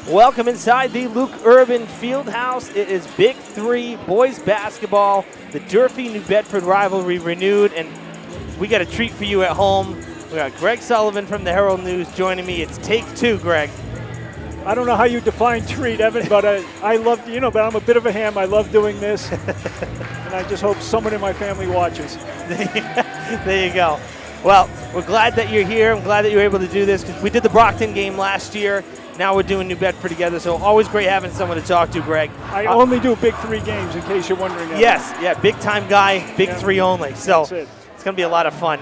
Welcome inside the Luke Urban Fieldhouse. It is Big Three boys basketball. The Durfee New Bedford rivalry renewed, and we got a treat for you at home. We got Greg Sullivan from the Herald News joining me. It's take two, Greg. I don't know how you define treat, Evan, but I love, but I'm a bit of a ham. I love doing this, and I just hope someone in my family watches. There you go. Well, we're glad that you're here. I'm glad that you were able to do this because we did the Brockton game last year. Now we're doing New Bedford together, so always great having someone to talk to, Greg. I only do Big Three games, in case you're wondering. Yes, yeah, big-time guy, Big Three only. So it's going to be a lot of fun.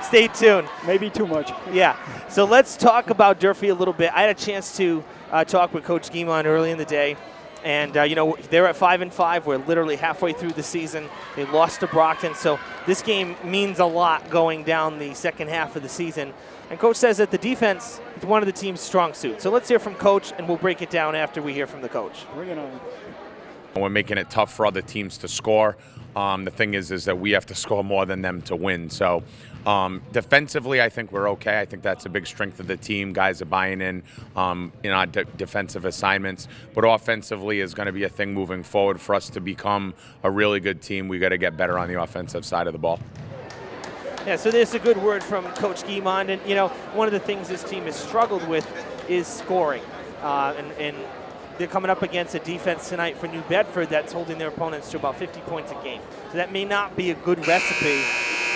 Stay tuned. Maybe too much. Yeah. So let's talk about Durfee a little bit. I had a chance to talk with Coach Guimond early in the day. And, they're at 5-5. We're literally halfway through the season. They lost to Brockton. So this game means a lot going down the second half of the season. And Coach says that the defense is one of the team's strong suits. So let's hear from Coach, and we'll break it down after we hear from the coach. Bring it on. We're making it tough for other teams to score. The thing is that we have to score more than them to win. So defensively, I think we're okay. I think that's a big strength of the team. Guys are buying in our defensive assignments. But offensively is going to be a thing moving forward. For us to become a really good team, we got to get better on the offensive side of the ball. Yeah, so there's a good word from Coach Guimond. And, one of the things this team has struggled with is scoring. And they're coming up against a defense tonight for New Bedford that's holding their opponents to about 50 points a game. So that may not be a good recipe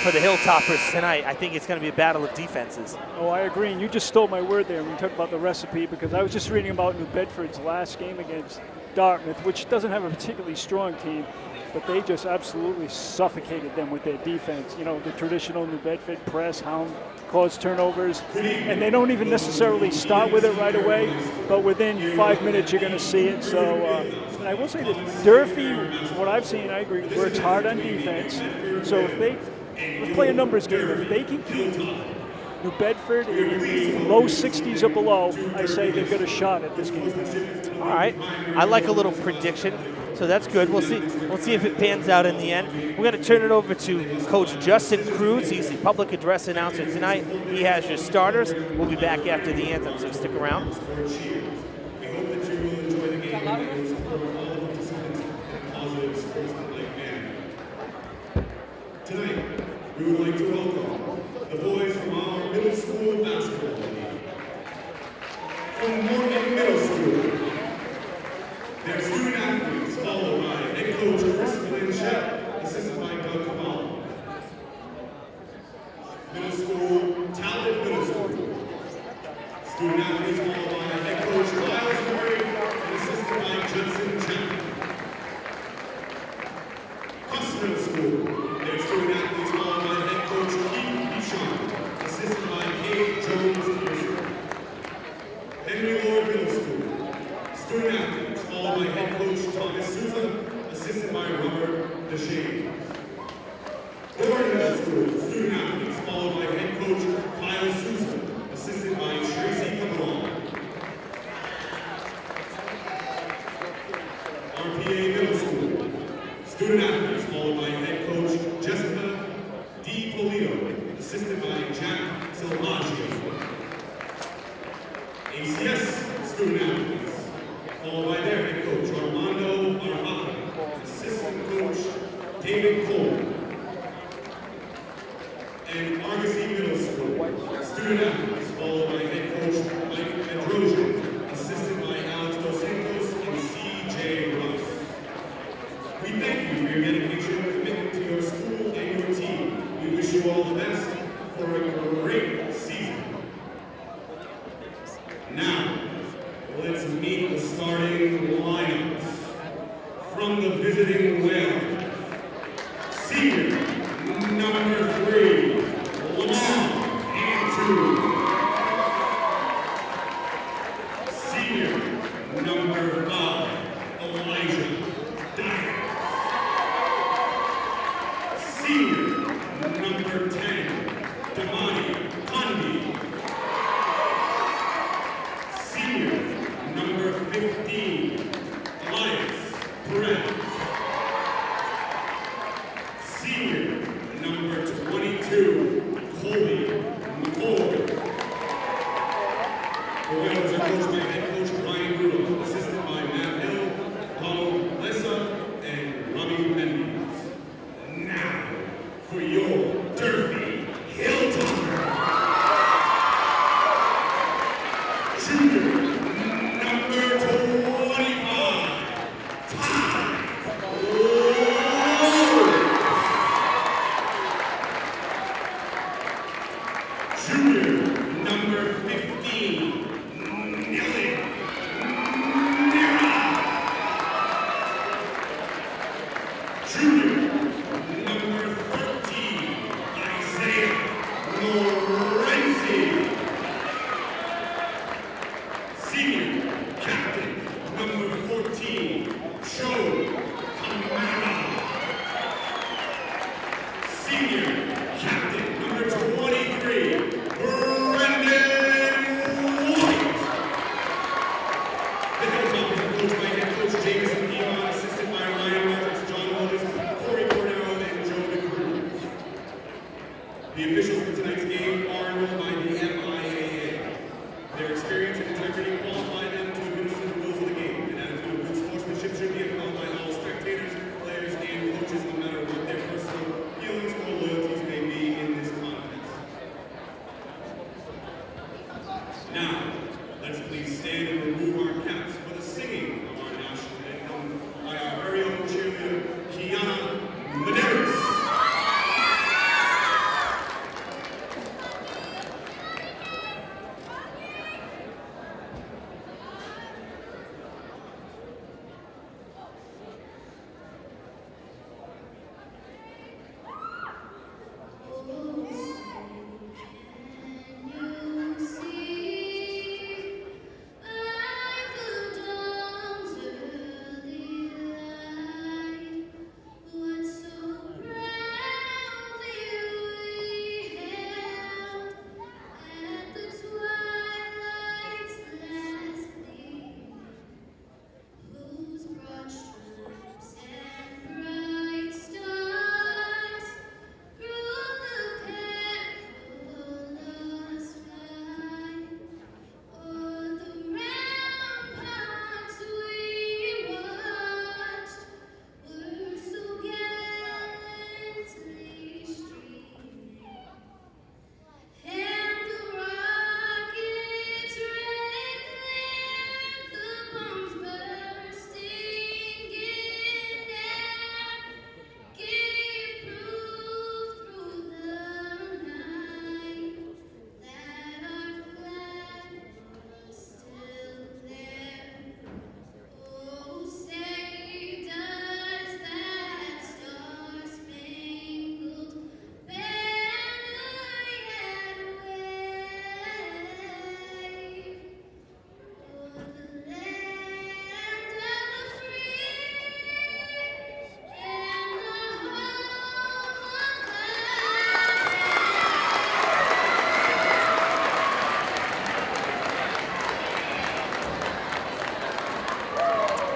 for the Hilltoppers tonight. I think it's going to be a battle of defenses. Oh, I agree. And you just stole my word there when you talked about the recipe, because I was just reading about New Bedford's last game against Dartmouth, which doesn't have a particularly strong team, but they just absolutely suffocated them with their defense. The traditional New Bedford press, hound, cause turnovers, and they don't even necessarily start with it right away, but within 5 minutes you're going to see it. So, and I will say that Durfee, what I've seen, I agree, works hard on defense. So let's play a numbers game. If they can keep New Bedford in the low 60s or below, I say they've got a shot at this game. All right. I like a little prediction, so that's good. We'll see. We'll see if it pans out in the end. We're going to turn it over to Coach Justin Cruz. He's the public address announcer tonight. He has your starters. We'll be back after the anthem, so stick around. Tonight, we would like to welcome the boys from our middle school basketball team. From Morgan Middle School, their student athletes followed by head coach Chris Blanchett, assisted by Doug Kamal. Middle school, Talent Middle School. Student athletes followed by head coach Miles Murray and assisted by Judson Chapman. Cuss Middle School, their student athletes followed by head coach Keith Bichon, assisted by Kate Jones. Henry Lord Middle School, student athletes followed by head coach Thomas Souza, assisted by Robert DeShane. Gordon Middle School, student athletes followed by head coach Kyle Souza, assisted by Tracy Cabral. RPA Middle School, student athletes followed by head coach Jessica D. Polito, assisted by Jack Silvaggio. ACS student athletes, followed by their head coach Armando Armata, assistant coach David Cole. And Argosy Middle School, student athletes, followed by head coach Mike Androgen, assisted by Alex Dos Santos and C.J. Russ. We thank you for your dedication and commitment to your school and your team. We wish you all the best for a great season. Now, let's meet the starting lineups. From the visiting whale, senior number 3, Lamar Antu. Senior number 5, Elijah Dyer. Senior number 10, Damani Tundi. Senior number 15, Elias Perez. Junior, number 15, Nelly Nira. Junior, number 13, Isaiah Lorenzi. Senior, captain, number 14, Joe Camara. Senior, captain, number 23, Brendan White. The Hilltoppers are coached by head coach Jameson Iman, assisted by Ryan Rogers, John Williams, Corey Cornell, and Joe DeCruz. The officials for tonight's game are enrolled by the MIAA. Their experience and integrity qualify them to administer the rules of the game. An attitude of good sportsmanship should be upheld by all spectators, players, and coaches, no matter what their personal feelings or loyalties may be in this contest. Now, let's please stand and remove our caps for the singing of our national anthem by our very own cheerleader, Kiana Medeiros.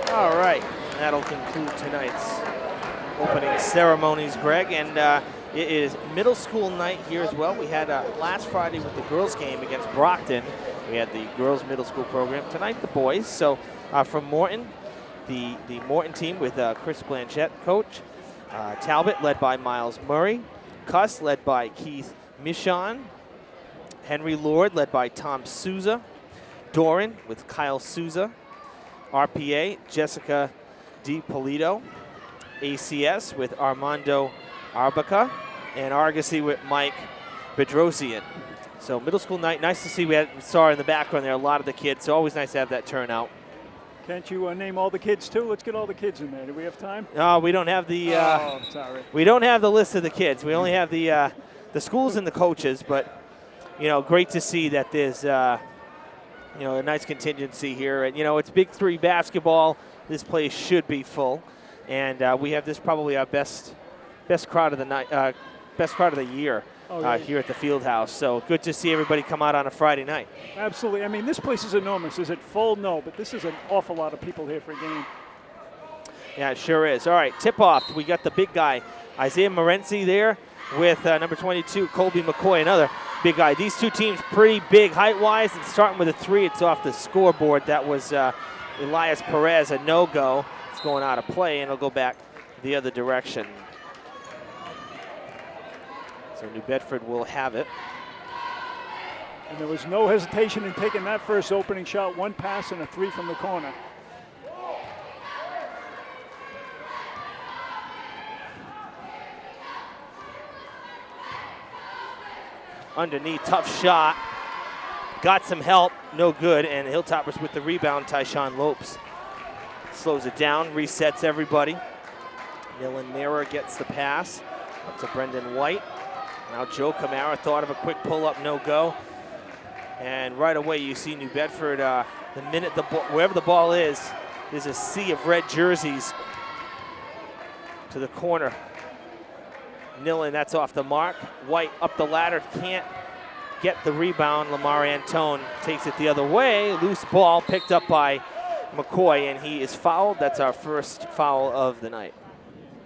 All right, and that'll conclude tonight's opening ceremonies, Greg. And it is middle school night here as well. We had last Friday with the girls game against Brockton. We had the girls middle school program. Tonight, the boys. So from Morton, the Morton team with Chris Blanchette, coach. Talbot, led by Miles Murray. Cuss, led by Keith Michon. Henry Lord, led by Tom Souza. Doran with Kyle Souza. RPA, Jessica DiPolito. ACS with Armando Arbaca. And Argosy with Mike Bedrosian. So middle school night, nice to see. We saw in the background there a lot of the kids, so always nice to have that turnout. Can't you name all the kids too? Let's get all the kids in there. Do we have time? No, we don't have the. Sorry. We don't have the list of the kids. We only have the schools and the coaches. But great to see that there's a nice contingency here. And it's Big Three basketball. This place should be full, and we have this probably our best crowd of the night, best crowd of the year. Here at the field house. So good to see everybody come out on a Friday night. Absolutely. I mean, this place is enormous. Is it full? No, but this is an awful lot of people here for a game. Yeah, it sure is. All right, tip-off. We got the big guy, Isaiah Morenzi there with number 22, Colby McCoy, another big guy. These two teams pretty big height-wise. And starting with a three, it's off the scoreboard. That was Elias Perez, a no-go. It's going out of play, and it'll go back the other direction. So New Bedford will have it. And there was no hesitation in taking that first opening shot. One pass and a three from the corner. underneath, tough shot. Got some help, no good, and Hilltoppers with the rebound. Tyshawn Lopes slows it down, resets everybody. Dylan Mira gets the pass up to Brendan White. Now Joe Camara thought of a quick pull-up, no go. And right away you see New Bedford, the minute wherever the ball is, there's a sea of red jerseys to the corner. Nillen, that's off the mark. White up the ladder, can't get the rebound. Lamar Antone takes it the other way. Loose ball picked up by McCoy, and he is fouled. That's our first foul of the night.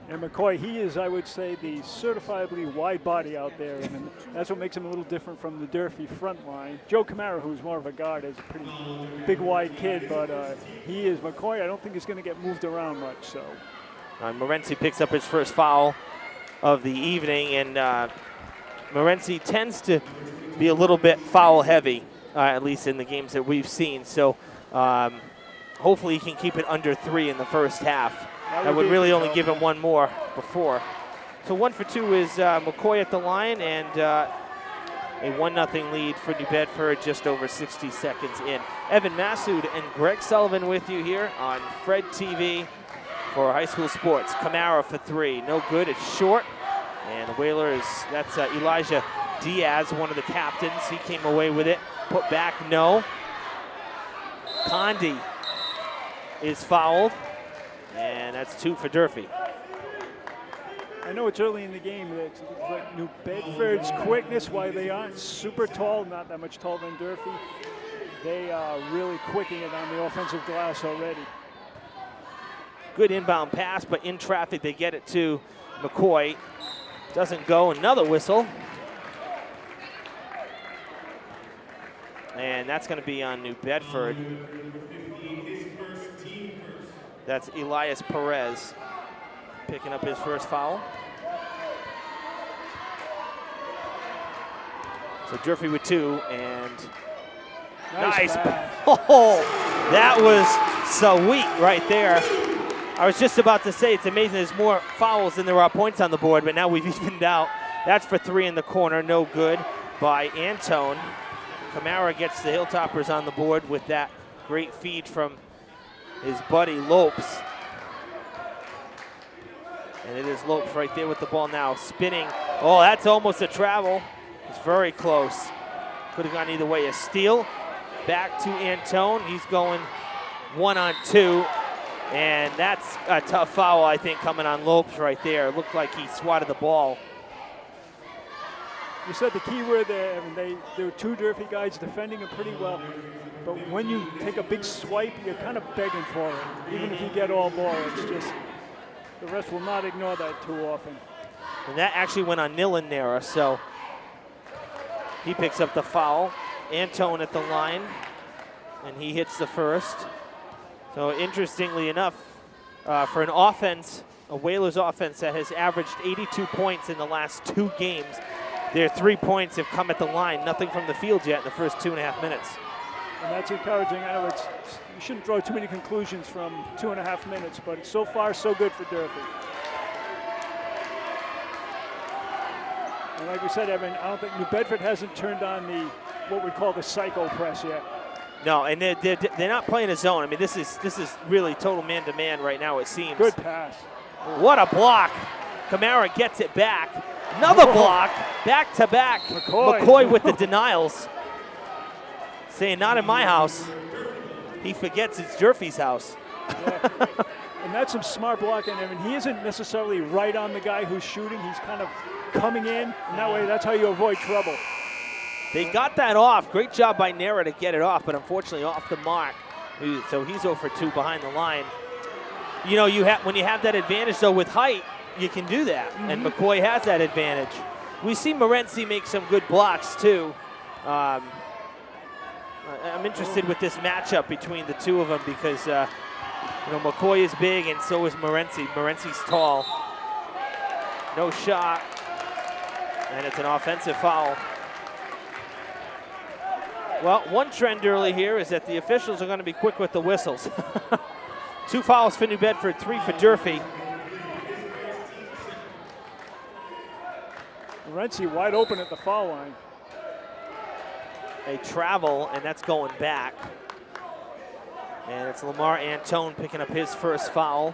And McCoy, he is, I would say, the certifiably wide body out there, and that's what makes him a little different from the Durfee front line. Joe Camara, who's more of a guard, is a pretty big, wide kid, but he is McCoy. I don't think he's going to get moved around much. So, Morency picks up his first foul of the evening, and Morency tends to be a little bit foul heavy, at least in the games that we've seen. So, hopefully, he can keep it under 3 in the first half. That would really only give him one more before. So 1 for 2 is McCoy at the line, and a 1-0 lead for New Bedford just over 60 seconds in. Evan Massoud and Greg Sullivan with you here on Fred TV for high school sports. Camara for 3, no good, it's short. And the Whalers, that's Elijah Diaz, one of the captains. He came away with it, put back, no. Condi is fouled. And that's 2 for Durfee. I know it's early in the game, but New Bedford's quickness, while they aren't super tall, not that much taller than Durfee, they are really quicking it on the offensive glass already. Good inbound pass, but in traffic they get it to McCoy. Doesn't go, another whistle. And that's going to be on New Bedford. That's Elias Perez picking up his first foul. So Durfee with 2, and nice. Oh, that was sweet right there. I was just about to say, it's amazing there's more fouls than there are points on the board, but now we've evened out. That's for 3 in the corner, no good by Antone. Camara gets the Hilltoppers on the board with that great feed from his buddy Lopes. And it is Lopes right there with the ball now, spinning. Oh, that's almost a travel. It's very close. Could have gone either way. A steal, back to Antone. He's going 1-on-2. And that's a tough foul, I think, coming on Lopes right there. It looked like he swatted the ball. You said the key word there, I mean, there were 2 Durfee guys defending him pretty well. But when you take a big swipe, you're kind of begging for it. Even if you get all ball, it's just, the rest will not ignore that too often. And that actually went on Nillen, so he picks up the foul. Antone at the line, and he hits the first. So interestingly enough, for an offense, a Whalers offense that has averaged 82 points in the last 2 games, their 3 points have come at the line. Nothing from the field yet in the first 2.5 minutes. And that's encouraging. I know you shouldn't draw too many conclusions from 2.5 minutes, but so far so good for Durfee. And like we said, Evan, I don't think New Bedford hasn't turned on what we call the psycho press yet. No, and they're not playing a zone. I mean, this is really total man-to-man right now, it seems. Good pass. What a block. Camara gets it back. Another block, back-to-back. McCoy with the denials. Saying, not in my house. He forgets it's Durfee's house. Yeah. And that's some smart blocking. I mean, he isn't necessarily right on the guy who's shooting. He's kind of coming in, and that way that's how you avoid trouble. They got that off. Great job by Nera to get it off, but unfortunately off the mark. So he's 0 for 2 behind the line. You know, when you have that advantage, though, with height, you can do that, and McCoy has that advantage. We see Morency make some good blocks, too. I'm interested with this matchup between the 2 of them because, McCoy is big and so is Morency. Morency's tall. No shot, and it's an offensive foul. Well, one trend early here is that the officials are going to be quick with the whistles. 2 fouls for New Bedford, 3 for Durfee. Morency wide open at the foul line. a travel, and that's going back. And it's Lamar Antone picking up his first foul.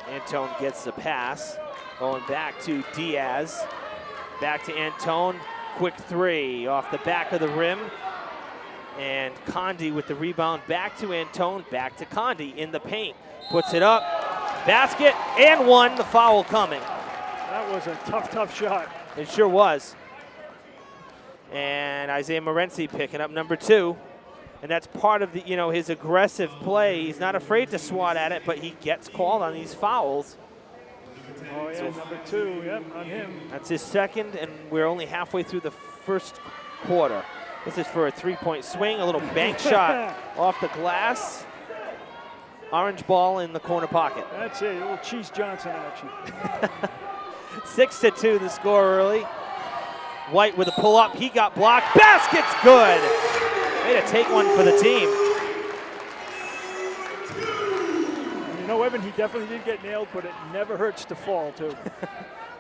Antone gets the pass. Going back to Diaz. Back to Antone. Quick three off the back of the rim. And Condi with the rebound. Back to Antone. Back to Condi in the paint. Puts it up. Basket and one. The foul coming. That was a tough shot. It sure was. And Isaiah Morency picking up number 2. And that's part of the, his aggressive play. He's not afraid to swat at it, but he gets called on these fouls. Oh, yeah, number 2, yep, on him. That's his second, and we're only halfway through the first quarter. This is for a three-point swing, a little bank shot off the glass. Orange ball in the corner pocket. That's it, a little Cheese Johnson action. 6-2 the score early. White with a pull-up, he got blocked. Basket's good! Way to take one for the team. You know, Evan, he definitely did get nailed, but it never hurts to fall, too.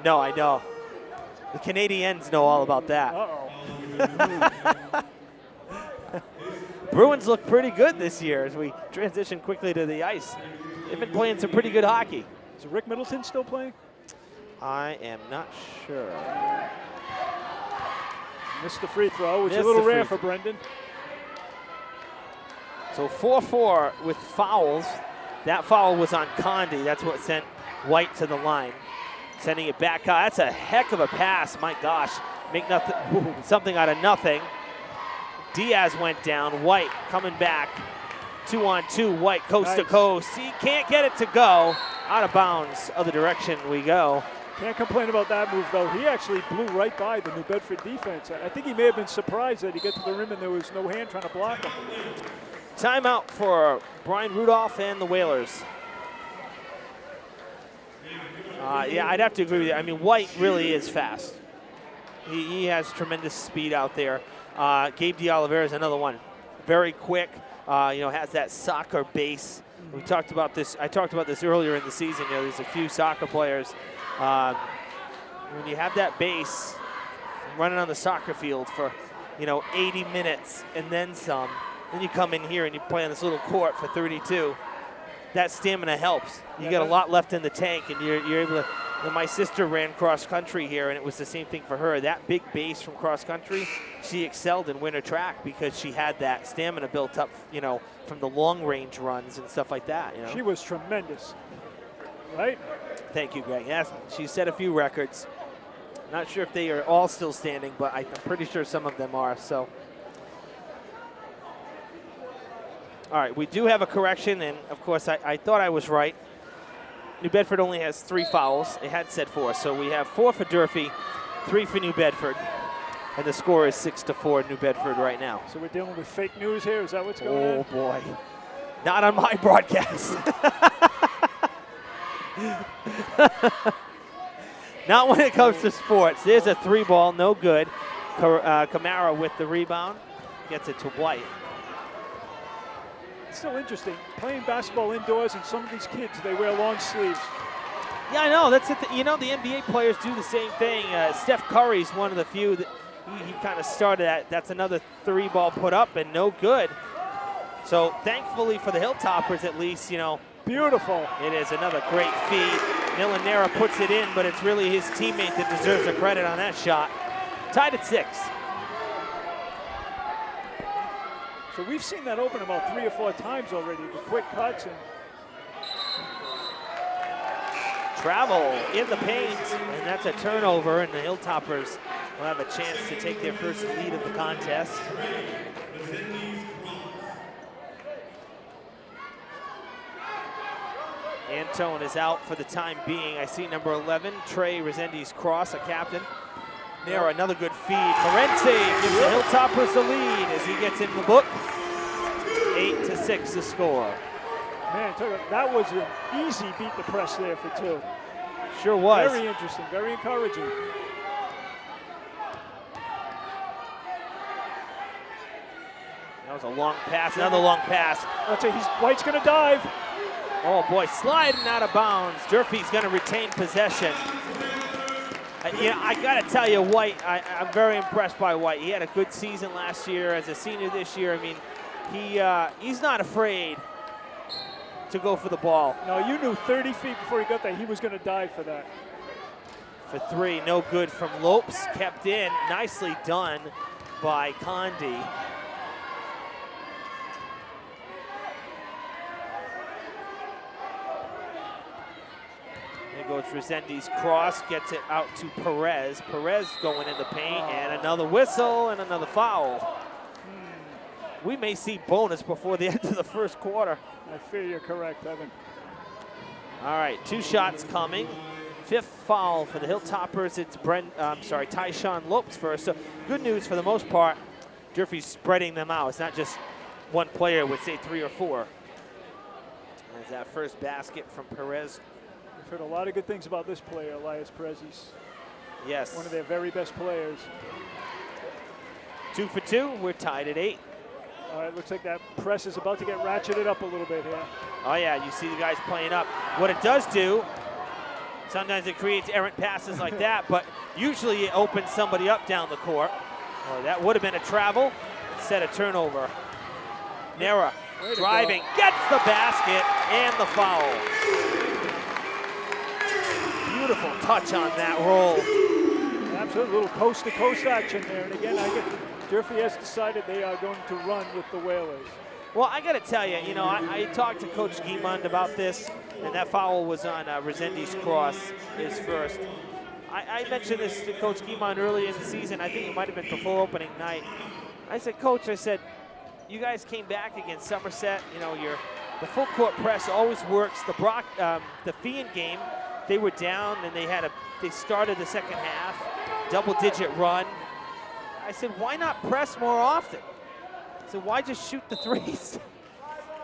No, I know. The Canadiens know all about that. Uh-oh. Bruins look pretty good this year as we transition quickly to the ice. They've been playing some pretty good hockey. Is Rick Middleton still playing? I am not sure. Missed the free throw, which is a little rare for Brendan. So 4-4 with fouls. That foul was on Condi. That's what sent White to the line. Sending it back out. That's a heck of a pass. My gosh. Make nothing, something out of nothing. Diaz went down. White coming back. 2-on-2. White coast to coast. He can't get it to go. Out of bounds. Other direction we go. Can't complain about that move, though. He actually blew right by the New Bedford defense. I think he may have been surprised that he got to the rim and there was no hand trying to block him. Timeout for Brian Rudolph and the Whalers. Yeah, I'd have to agree with you. I mean, White really is fast. He has tremendous speed out there. Gabe DeOliveira is another one. Very quick, has that soccer base. We talked about this. I talked about this earlier in the season. There's a few soccer players. When you have that base, running on the soccer field for, 80 minutes and then some, then you come in here and you play on this little court for 32. That stamina helps. You got a lot left in the tank, and you're able to. My sister ran cross country here, and it was the same thing for her. That big base from cross country, she excelled in winter track because she had that stamina built up, from the long range runs and stuff like that. She was tremendous, right? Thank you, Greg. Yes, she set a few records. Not sure if they are all still standing, but I'm pretty sure some of them are. So, all right, we do have a correction, and of course, I thought I was right. New Bedford only has 3 fouls. It had said 4, so we have 4 for Durfee, 3 for New Bedford, and the score is 6-4 New Bedford right now. So we're dealing with fake news here. Is that what's going on? Oh boy, not on my broadcast. Not when it comes to sports. There's a 3-ball, no good. Kamara with the rebound, gets it to White. It's still interesting, playing basketball indoors, and some of these kids, they wear long sleeves. Yeah, I know. That's it. The NBA players do the same thing. Steph Curry's one of the few that he kind of started at. That's another 3-ball put up and no good. So thankfully for the Hilltoppers, at least, Beautiful. It is another great feed. Milanera puts it in, but it's really his teammate that deserves the credit on that shot. Tied at 6. So we've seen that open about 3 or 4 times already, the quick cuts. And Travel in the paint, and that's a turnover, and the Hilltoppers will have a chance to take their first lead of the contest. Antone is out for the time being. I see number 11, Trey Resendiz Cross, a captain. There, another good feed. Morency gives the Hilltoppers the lead as he gets in the book. 8-6 the score. Man, that was an easy beat the press there for 2. Sure was. Very interesting, very encouraging. Now was a long pass, another long pass. That's it. White's going to dive. Oh boy, sliding out of bounds. Durfee's going to retain possession. I got to tell you, White, I'm very impressed by White. He had a good season last year as a senior this year. I mean, he's not afraid to go for the ball. No, you knew 30 feet before he got there he was going to dive for that. For three, no good from Lopes, kept in. Nicely done by Condi. There goes Resendi's cross, gets it out to Perez. Perez going in the paint, and another whistle and another foul. We may see bonus before the end of the first quarter. I fear you're correct, Evan. All right, 2 shots coming. 5th foul for the Hilltoppers. It's Tyshawn Lopes first. So good news for the most part. Durfee's spreading them out. It's not just one player with, say, 3 or 4. There's that first basket from Perez. We've heard a lot of good things about this player, Elias Perez. He's yes, one of their very best players. 2 for 2. We're tied at 8. All right, looks like that press is about to get ratcheted up a little bit here. Oh, yeah, you see the guys playing up. What it does do, sometimes it creates errant passes like that, but usually it opens somebody up down the court. Oh, that would have been a travel. Instead, a turnover. Nera driving, gets the basket and the foul. Beautiful touch on that roll. Absolutely, a little coast-to-coast action there. And again, Durfee has decided they are going to run with the Whalers. Well, I got to tell you, I talked to Coach Guimond about this, and that foul was on Resendi's cross, his first. I mentioned this to Coach Guimond earlier in the season. I think it might have been before opening night. I said, Coach, you guys came back against Somerset. The full court press always works. The Fian game, they were down and they started the second half, double-digit run. I said, why not press more often? I said, why just shoot the threes?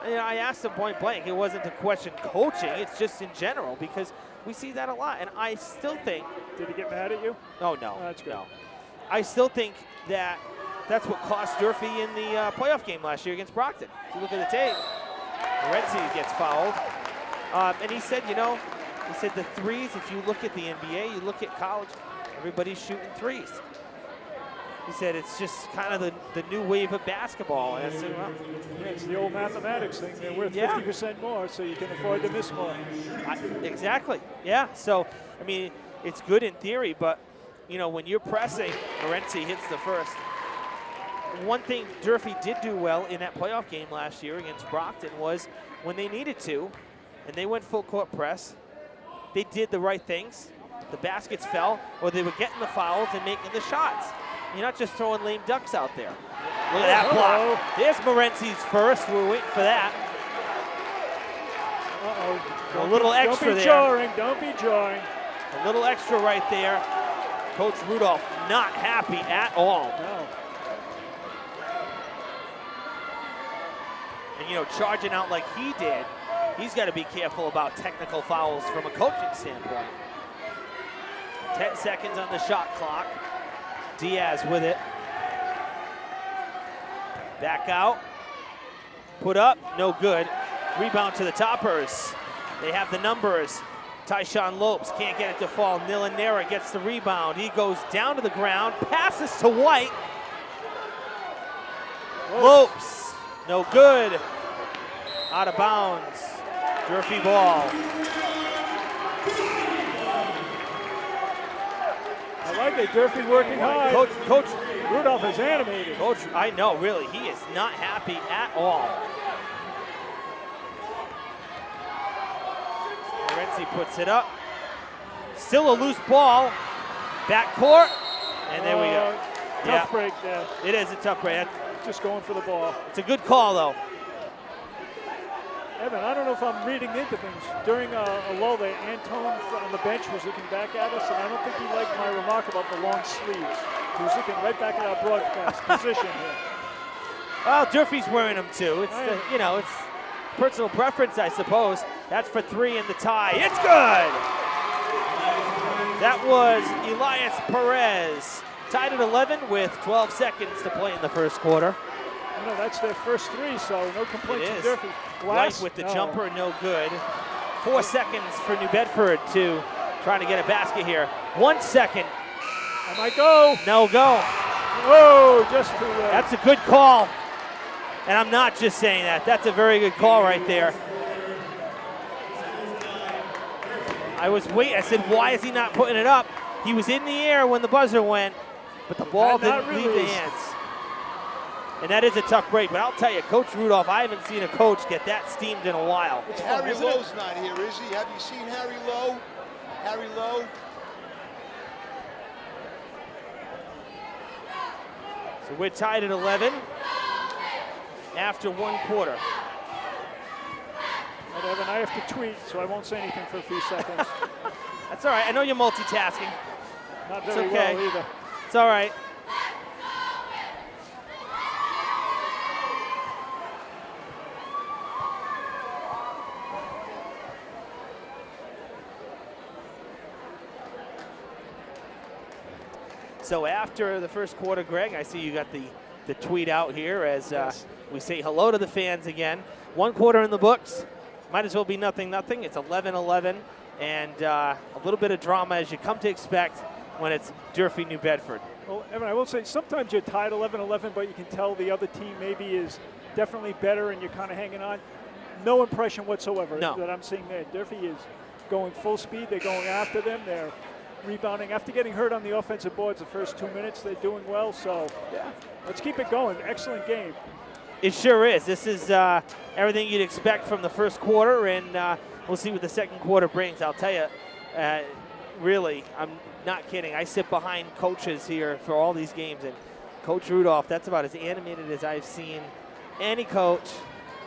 I asked him point blank. It wasn't to question coaching. It's just in general because we see that a lot. And I still think. Did he get mad at you? Oh, no. Oh, that's good. No. I still think that's what cost Durfee in the playoff game last year against Brockton. If you look at the tape, Renzi gets fouled. And he said, the threes, if you look at the NBA, you look at college, everybody's shooting threes. He said it's just kind of the new wave of basketball. And I said, well, yeah, it's the old mathematics thing. They're worth 50% more, so you can afford to miss more. Exactly. Yeah. So, it's good in theory, but, when you're pressing, Morency hits the first. One thing Durfee did do well in that playoff game last year against Brockton was when they needed to, and they went full court press, they did the right things. The baskets fell, or they were getting the fouls and making the shots. You're not just throwing lame ducks out there. Look at that block. There's Morency's first. We're waiting for that. Uh-oh. A little extra there. Don't be jarring. A little extra right there. Coach Rudolph not happy at all. No. And, charging out like he did, he's got to be careful about technical fouls from a coaching standpoint. 10 seconds on the shot clock. Diaz with it. Back out. Put up, no good. Rebound to the Toppers. They have the numbers. Tyshawn Lopes can't get it to fall. Nilanera gets the rebound. He goes down to the ground, passes to White. Lopes, no good. Out of bounds. Durfee ball. I like it. Durfee working hard. Coach Rudolph is animated. Coach, I know, really. He is not happy at all. Morency puts it up. Still a loose ball. Back court. And there we go. Tough break there. It is a tough break. Just going for the ball. It's a good call, though. Evan, I don't know if I'm reading into things. During a lull there, Antone on the bench was looking back at us, and I don't think he liked my remark about the long sleeves. He was looking right back at our broadcast position here. Well, Durfee's wearing them too. It's it's personal preference, I suppose. That's for 3 in the tie. It's good. That was Elias Perez, tied at 11 with 12 seconds to play in the first quarter. know, that's their first 3, so no complaints It from is. Durfee. White with the jumper, no good. 4 seconds for New Bedford to try to get a basket here. 1 second. I might go. No go. Whoa, just too late. That's a good call. And I'm not just saying that. That's a very good call right there. I said, why is he not putting it up? He was in the air when the buzzer went, but the ball didn't leave the hands. And that is a tough break. But I'll tell you, Coach Rudolph, I haven't seen a coach get that steamed in a while. Harry Lowe's not here, is he? Have you seen Harry Lowe? Harry Lowe? So we're tied at 11 after 1 quarter. And Evan, I have to tweet, so I won't say anything for a few seconds. That's all right. I know you're multitasking. Not It's very okay. well either. It's all right. So after the first quarter, Greg, I see you got the tweet out here as we say hello to the fans again. 1 quarter in the books. Might as well be 0-0. It's 11-11, and a little bit of drama as you come to expect when it's Durfee, New Bedford. Well, Evan, I will say sometimes you're tied 11-11, but you can tell the other team maybe is definitely better, and you're kind of hanging on. No impression whatsoever that I'm seeing there. Durfee is going full speed. They're going after them. They're rebounding. After getting hurt on the offensive boards the first 2 minutes, they're doing well. So, yeah, let's keep it going. Excellent game. It sure is. This is everything you'd expect from the first quarter, and we'll see what the second quarter brings. I'll tell you, really, I'm not kidding. I sit behind coaches here for all these games, and Coach Rudolph, that's about as animated as I've seen any coach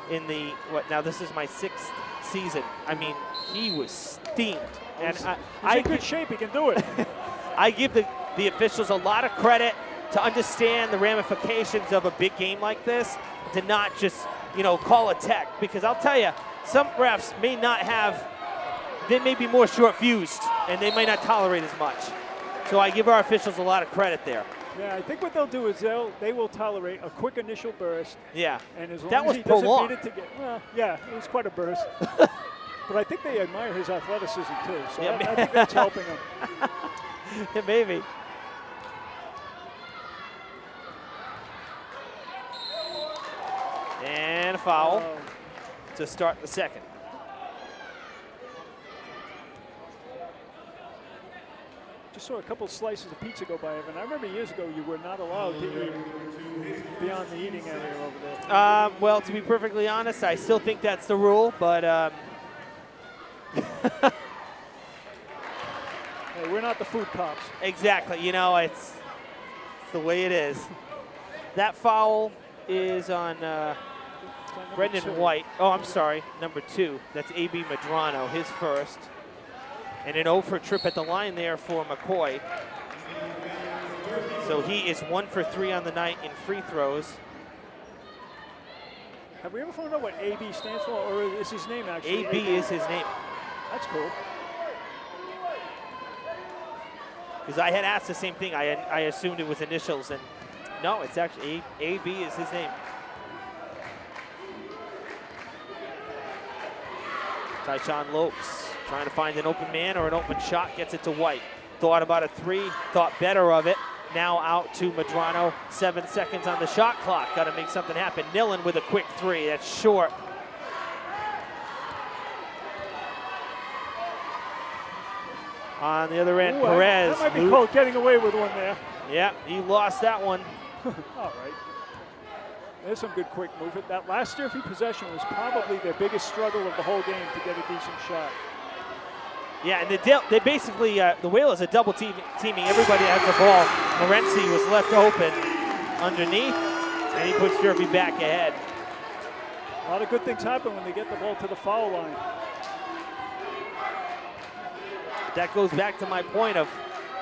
in the, now this is my 6th season. I mean, he was steamed. And he's in good shape. He can do it. I give the officials a lot of credit to understand the ramifications of a big game like this, to not just, call a tech. Because I'll tell you, some refs may not have, they may be more short-fused, and they may not tolerate as much. So I give our officials a lot of credit there. Yeah, I think what they'll do is they will tolerate a quick initial burst. Yeah, and as long that as was he prolonged. doesn't beat it to get, well, yeah, it was quite a burst. But I think they admire his athleticism too, so Yeah, I think that's helping him. Yeah, maybe. And a foul to start the second. Just saw a couple slices of pizza go by, Evan. I remember years ago you were not allowed to eat beyond the eating area over there. Well, to be perfectly honest, I still think that's the rule, but Hey, we're not the food cops. exactly. It's the way it is. That foul is on Brendan White. Oh, I'm sorry, number 2. That's A.B. Medrano, his first. And an 0 for trip at the line there for McCoy. So he is 1 for 3 on the night in free throws. Have we ever found out what AB stands for, or is his name actually? AB is his name. That's cool. Because I had asked the same thing. I assumed it was initials, and no, it's actually AB is his name. Tyshawn Lopes trying to find an open man or an open shot, gets it to White. Thought about a 3, thought better of it. Now out to Medrano. 7 seconds on the shot clock. Got to make something happen. Nillen with a quick 3. That's short. On the other end, Perez. That might be called getting away with one there. Yeah, he lost that one. All right. There's some good quick movement. That last Durfee possession was probably their biggest struggle of the whole game to get a decent shot. Yeah, and they basically, the Whalers are double teaming everybody that has the ball. Morency was left open underneath, and he puts Durfee back ahead. A lot of good things happen when they get the ball to the foul line. That goes back to my point of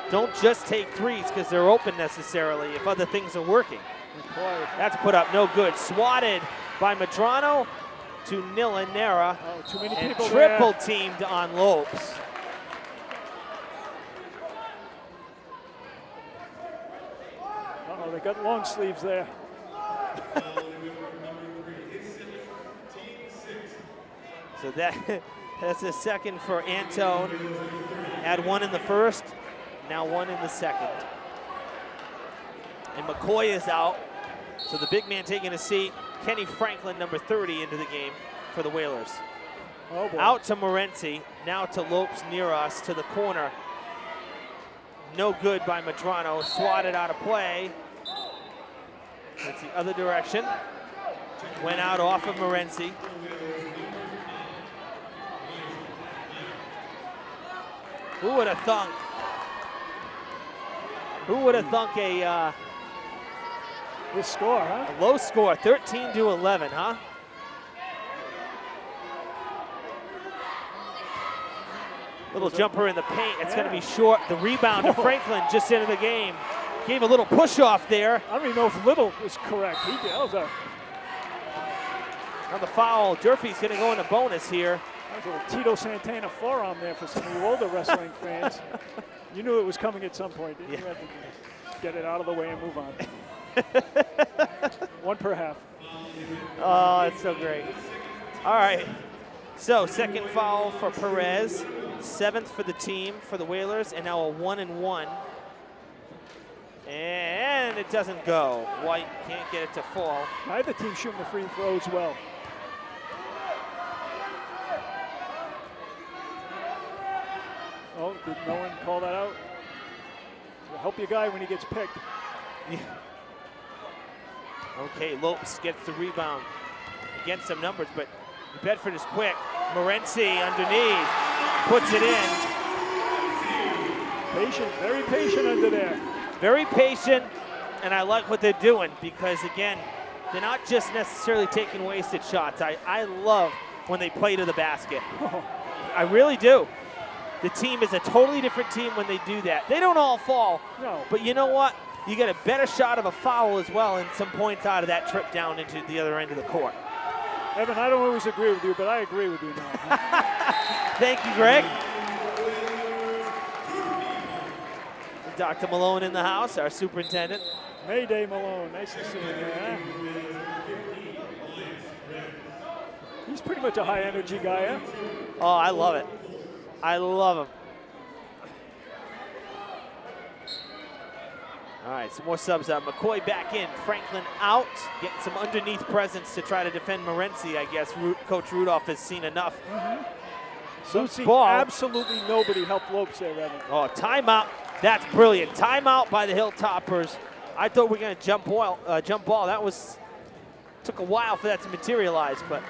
don't just take threes because they're open necessarily if other things are working. That's put up no good. Swatted by Medrano to Nillen-Nera. Oh, too many and people triple there. teamed on Lopes. Uh-oh, they got long sleeves there. So that's a second for Antone. Had one in the first, now one in the second. And McCoy is out. So the big man taking a seat. Kenny Franklin, number 30, into the game for the Whalers. Oh, boy. Out to Morency, now to Lopes near us, to the corner. No good by Madrano, swatted out of play. That's the other direction. Went out off of Morency. Who would have thunk? Who would have thunk a This score, huh? low score, 13-11, huh? Little jumper in the paint. It's going to be short. The rebound to Franklin just into the game. Gave a little push off there. I don't even know if Little is correct. That was On the foul, Durfee's going to go into bonus here. a little Tito Santana forearm there for some of you older wrestling fans. You knew it was coming at some point, didn't you? You had to get it out of the way and move on. One per half. Oh, it's so great. All right. So second foul for Perez, 7th for the team for the Whalers, and now a 1-and-1. And it doesn't go. White can't get it to fall. Neither team shooting the free throws well. Oh, did no one call that out? It'll help your guy when he gets picked. Yeah. Okay, Lopes gets the rebound against some numbers, but Bedford is quick. Morency underneath, puts it in. Patient, very patient under there. Very patient, and I like what they're doing because, again, they're not just necessarily taking wasted shots. I love when they play to the basket. I really do. The team is a totally different team when they do that. They don't all fall, No. but you know what? You get a better shot of a foul as well and some points out of that trip down into the other end of the court. Evan, I don't always agree with you, but I agree with you now. Thank you, Greg. Dr. Malone in the house, our superintendent. Mayday Malone, nice to see you there. He's pretty much a high energy guy, huh? Oh, I love it. I love him. All right, some more subs up. McCoy back in, Franklin out. Getting some underneath presence to try to defend Morency, I guess. Coach Rudolph has seen enough. Loose ball. Absolutely nobody helped Lopes there, Evan. Oh, timeout. That's brilliant. Timeout by the Hilltoppers. I thought we were going to jump ball. That took a while for that to materialize, but.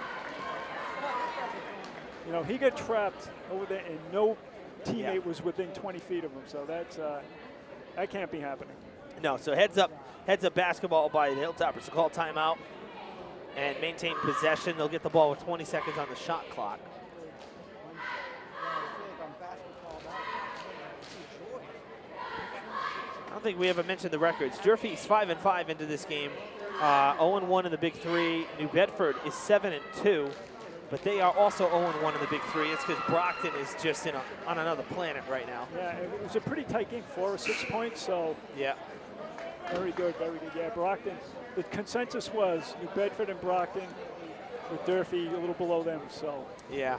You know, he got trapped over there and no teammate Yeah. was within 20 feet of him, so that can't be happening. No, so heads up basketball by the Hilltoppers to call timeout and maintain possession. They'll get the ball with 20 seconds on the shot clock. I don't think we ever mentioned the records. Durfee's 5-5 into this game. 0-1 in the Big Three. New Bedford is 7-2, but they are also 0-1 in the Big Three. It's because Brockton is just on another planet right now. Yeah, it was a pretty tight game, 4 or 6 points, so. Yeah. Very good, very good. Yeah, Brockton, the consensus was New Bedford and Brockton with Durfee a little below them, so. Yeah.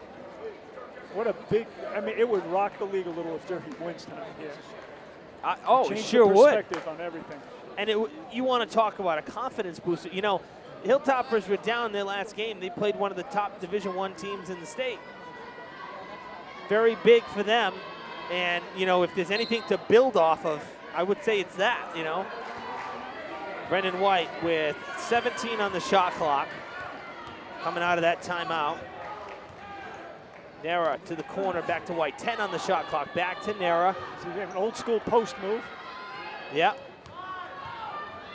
What a big, I mean, it would rock the league a little if Durfee wins tonight, yeah. Oh, Change sure the would. perspective on everything. And you want to talk about a confidence booster. You know, Hilltoppers were down their last game. They played one of the top Division I teams in the state. Very big for them. And, you know, if there's anything to build off of, I would say it's that, you know. Brendan White with 17 on the shot clock coming out of that timeout. Nera to the corner, back to White. 10 on the shot clock, back to Nera. So you have an old school post move. Yep.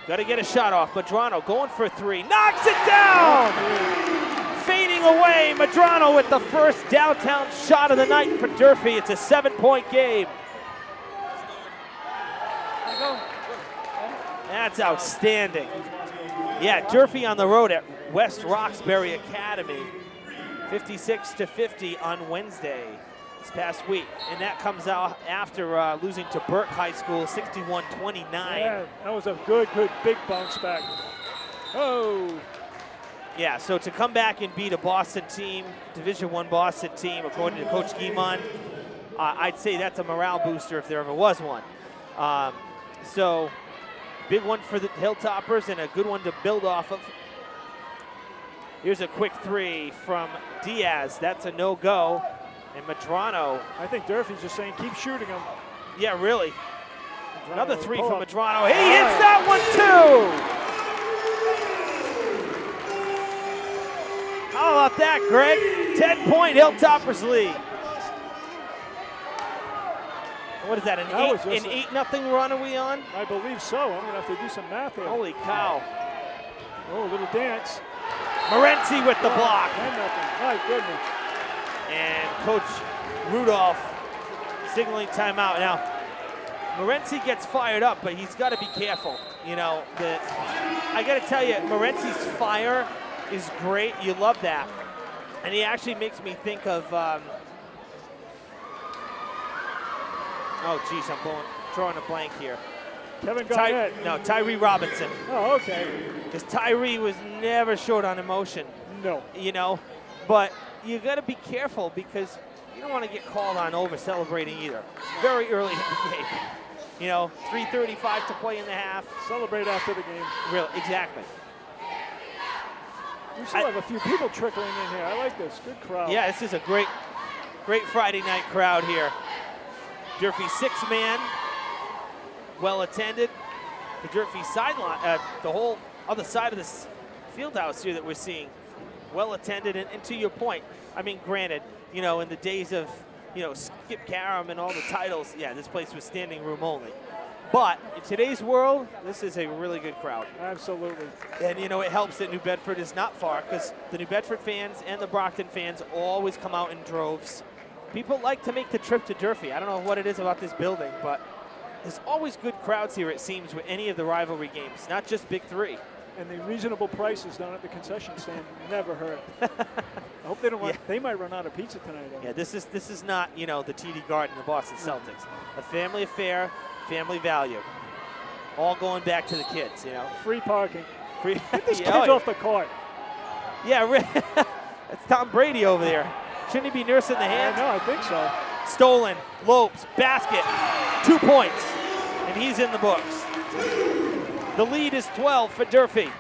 Got to get a shot off. Madrano going for 3. Knocks it down! Fading away. Madrano with the first downtown shot of the night for Durfee. It's a 7-point game. That's outstanding. Yeah, Durfee on the road at West Roxbury Academy. 56-50 on Wednesday this past week. And that comes out after losing to Burke High School 61-29. Yeah, that was a good big bounce back. Oh. Yeah, so to come back and beat a Boston team, Division I Boston team, according to Coach Guimond, I'd say that's a morale booster if there ever was one. So big one for the Hilltoppers and a good one to build off of. Here's a quick three from Diaz. That's a no-go. And Madrano. I think Durfee's just saying, keep shooting him. Yeah, really. Madrano, Another three from up. Madrano. He hits that one too! How about that, Greg? 10-point Hilltoppers lead. What is that, an 8-0 run are we on? I believe so. I'm going to have to do some math here. Holy cow. Oh, a little dance. Morency with the block. 10-0. My goodness. And Coach Rudolph signaling timeout. Now, Morency gets fired up, but he's got to be careful. You know, I got to tell you, Morenci's fire is great. You love that. And he actually makes me think of, oh, geez, I'm drawing a blank here. Kevin Garnett. Tyree Robinson. Oh, okay. Because Tyree was never short on emotion. No. You know, but you got to be careful because you don't want to get called on over celebrating either. Very early in the game. You know, 3:35 to play in the half. Celebrate after the game. Really, exactly. We still have a few people trickling in here. I like this. Good crowd. Yeah, this is a great Friday night crowd here. Durfee 6-man, well attended. The Durfee sideline, the whole other side of this field house here that we're seeing, well attended. And to your point, I mean, granted, you know, in the days of, you know, Skip Karam and all the titles, yeah, this place was standing room only. But in today's world, this is a really good crowd. Absolutely. And, you know, it helps that New Bedford is not far because the New Bedford fans and the Brockton fans always come out in droves. People like to make the trip to Durfee. I don't know what it is about this building, but there's always good crowds here, it seems, with any of the rivalry games, not just Big Three. And the reasonable prices down at the concession stand never hurt. I hope they don't run, they might run out of pizza tonight. Yeah, this is not, you know, the TD Garden, the Boston Celtics. A family affair, family value. All going back to the kids, you know. Free parking. Free. Get these kids off the court. Yeah, that's Tom Brady over there. Shouldn't he be nursing the hand? No, I think so. Stolen, Lopes, basket, 2 points, and he's in the books. The lead is 12 for Durfee,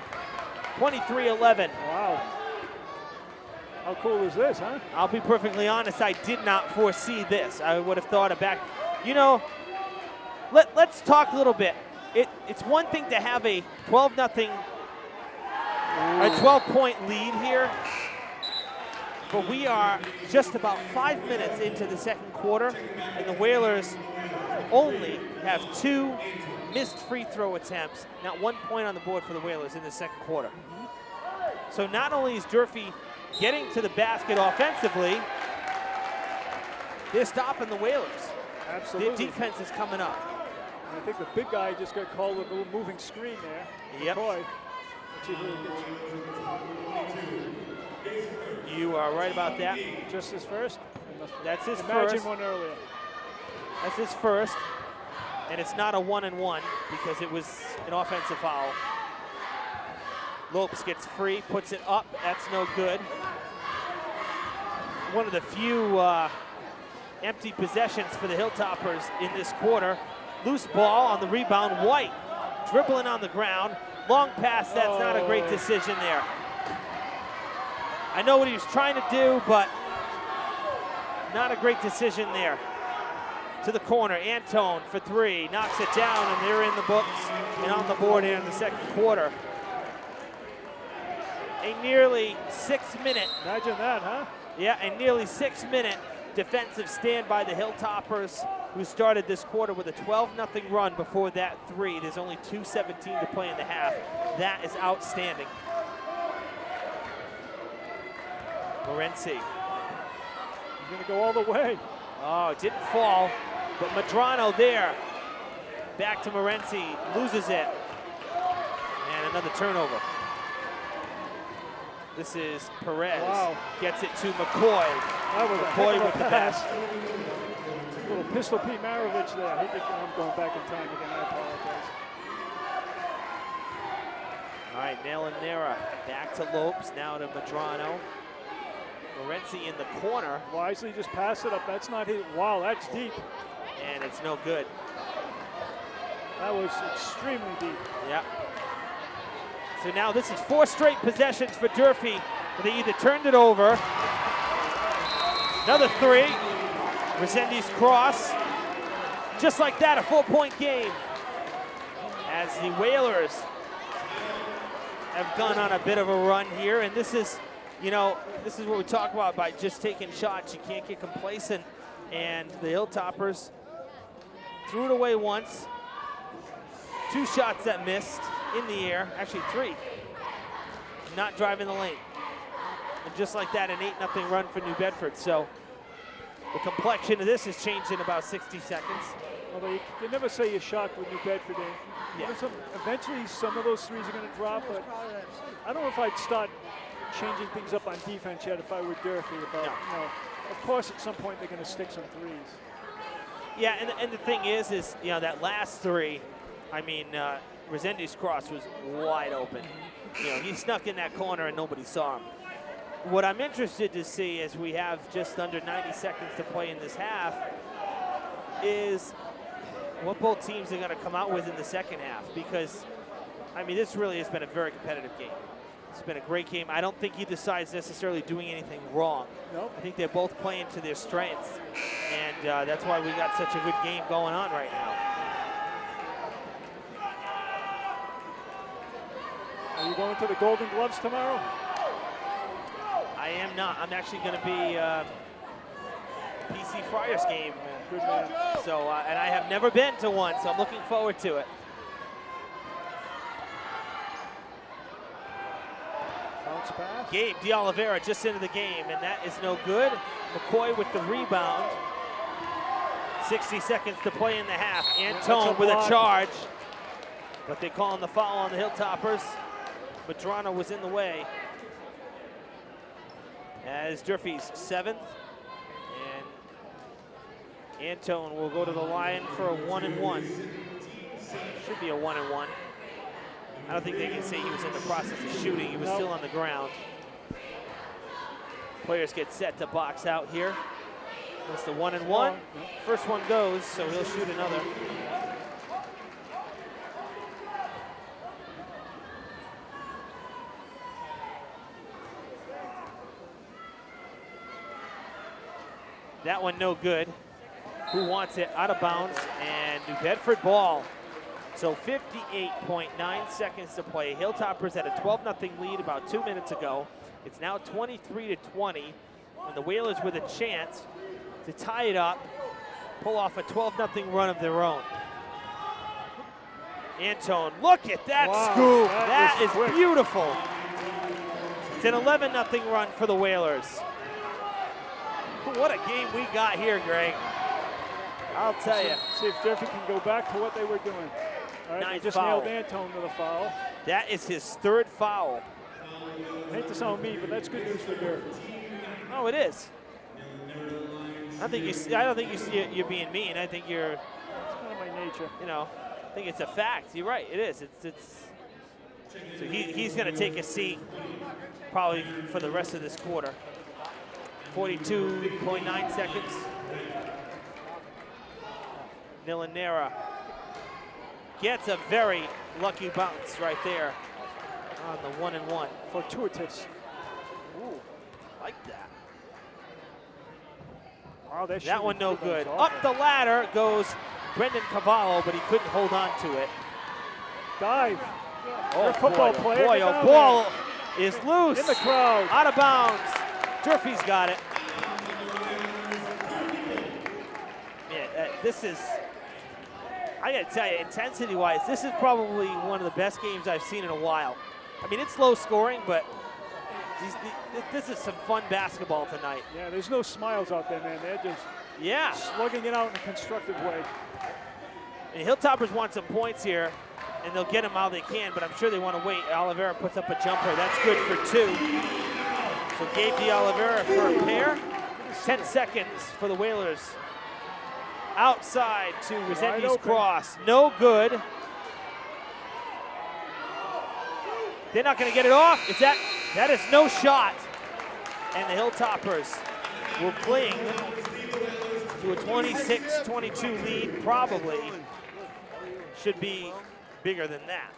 23-11. Wow. How cool is this, huh? I'll be perfectly honest, I did not foresee this. I would have thought of back, you know, let's talk a little bit. It's one thing to have a 12-point lead here, but we are just about 5 minutes into the second quarter, and the Whalers only have 2 missed free throw attempts, not 1 point on the board for the Whalers in the second quarter. So not only is Durfee getting to the basket offensively, they're stopping the Whalers. Absolutely. Their defense is coming up. And I think the big guy just got called with a little moving screen there. Yep. Troy. Let's see who it gets. You are right about that. Just his first? That's his Imagine first. one earlier. That's his first. And it's not a 1-and-1 because it was an offensive foul. Lopes gets free, puts it up. That's no good. One of the few empty possessions for the Hilltoppers in this quarter. Loose ball on the rebound. White dribbling on the ground. Long pass, that's not a great decision there. I know what he was trying to do, but not a great decision there. To the corner, Antone for 3, knocks it down, and they're in the books and on the board here in the second quarter. A nearly 6-minute. Imagine that, huh? Yeah, a nearly 6-minute defensive stand by the Hilltoppers, who started this quarter with a 12-0 run before that 3. There's only 2:17 to play in the half. That is outstanding. Morency. He's going to go all the way. Oh, it didn't fall, but Madrano there. Back to Morency, loses it. And another turnover. This is Perez. Wow. Gets it to McCoy. That was McCoy with the pass. Little pistol Pete Maravich there. I'm going back in time again. I apologize. All right, Nera back to Lopes, now to Madrano. Morenzi in the corner. Wisely just pass it up. That's not hit. Wow, that's deep. And it's no good. That was extremely deep. Yeah. So now this is 4 straight possessions for Durfee. They either turned it over. Another 3. Resendiz cross. Just like that, a 4-point game. As the Whalers have gone on a bit of a run here. And this is, you know, this is what we talk about by just taking shots. You can't get complacent. And the Hilltoppers threw it away once. 2 shots that missed in the air. Actually 3. Not driving the lane. And just like that, an 8-0 run for New Bedford. So the complexion of this has changed in about 60 seconds. Although you never say you're shocked with New Bedford. Yeah. Eventually, some of those threes are going to drop, but I don't know if I'd start changing things up on defense yet if I were Durfee. About, you know, of course, at some point they're going to stick some threes. Yeah, and the thing is, you know, that last 3, I mean, Resendiz cross was wide open. You know, he snuck in that corner and nobody saw him. What I'm interested to see as we have just under 90 seconds to play in this half is what both teams are going to come out with in the second half, because, I mean, this really has been a very competitive game. It's been a great game. I don't think either side's necessarily doing anything wrong. Nope. I think they're both playing to their strengths, and that's why we got such a good game going on right now. Are you going to the Golden Gloves tomorrow? I am not. I'm actually going to be PC Friars game. Good man. So, and I have never been to one, so I'm looking forward to it. Bounce pass. Gabe DeOliveira just into the game, and that is no good. McCoy with the rebound. 60 seconds to play in the half. Antone with a charge, but they call him the foul on the Hilltoppers. Madrano was in the way. As Durfee's 7th, and Antone will go to the line for a 1-and-1. Should be a 1-and-1. I don't think they can say he was in the process of shooting. He was still on the ground. Players get set to box out here. That's the 1-and-1. First one goes, so he'll shoot another. That one no good. Who wants it? Out of bounds, and New Bedford ball. So 58.9 seconds to play. Hilltoppers had a 12-0 lead about 2 minutes ago. It's now 23-20, and the Whalers with a chance to tie it up, pull off a 12-0 run of their own. Antone, look at that scoop. That is beautiful. It's an 11-0 run for the Whalers. What a game we got here, Greg. I'll tell you. See if Durfee can go back to what they were doing. All right, they just nailed Antone with a foul. That is his 3rd foul. I hate to sound mean, but that's good news for Durfee. Oh, it is. I don't think you see you're being mean. I think you're. It's kind of my nature. You know, I think it's a fact. You're right. It is. So he's going to take a seat probably for the rest of this quarter. 42.9 seconds. Nera gets a very lucky bounce right there on the 1-and-1. Fortuitous. Ooh, like that. Wow, that one no good. Up the ladder goes Brendan Cavallo, but he couldn't hold on to it. Dive. Oh, a football player. Boy, oh, ball is loose. In the crowd. Out of bounds. Durfee's got it. Yeah, this is, I gotta tell you, intensity-wise, this is probably one of the best games I've seen in a while. I mean, it's low scoring, but this is some fun basketball tonight. Yeah, there's no smiles out there, man. They're just slugging it out in a constructive way. And Hilltoppers want some points here, and they'll get them how they can, but I'm sure they want to wait. Oliveira puts up a jumper. That's good for 2. So Gabe DeOliveira for a pair. 10 seconds for the Whalers. Outside to Resendiz cross. No good. They're not going to get it off. That is no shot. And the Hilltoppers will cling to a 26-22 lead. Probably should be bigger than that.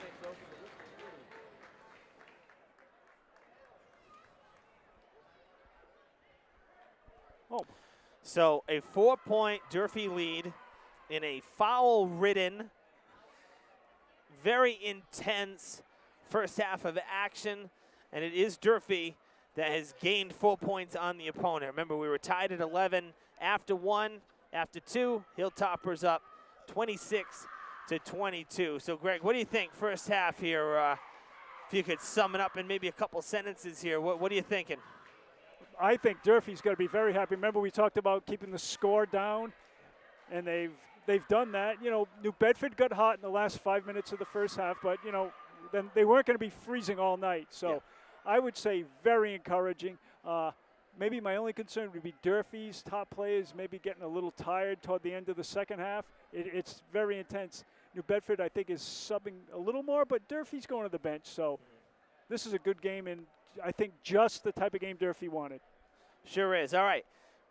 Oh. So a 4-point Durfee lead in a foul-ridden, very intense first half of action, and it is Durfee that has gained 4 points on the opponent. Remember, we were tied at 11 after 1, after 2. Hilltoppers up 26-22. So, Greg, what do you think first half here? If you could sum it up in maybe a couple sentences here, what are you thinking? I think Durfee's going to be very happy. Remember, we talked about keeping the score down, and they've done that. You know, New Bedford got hot in the last 5 minutes of the first half, but, you know, then they weren't going to be freezing all night. So yeah. I would say very encouraging. Maybe my only concern would be Durfee's top players maybe getting a little tired toward the end of the second half. It's very intense. New Bedford, I think, is subbing a little more, but Durfee's going to the bench. So this is a good game, and I think just the type of game Durfee wanted. Sure is. All right.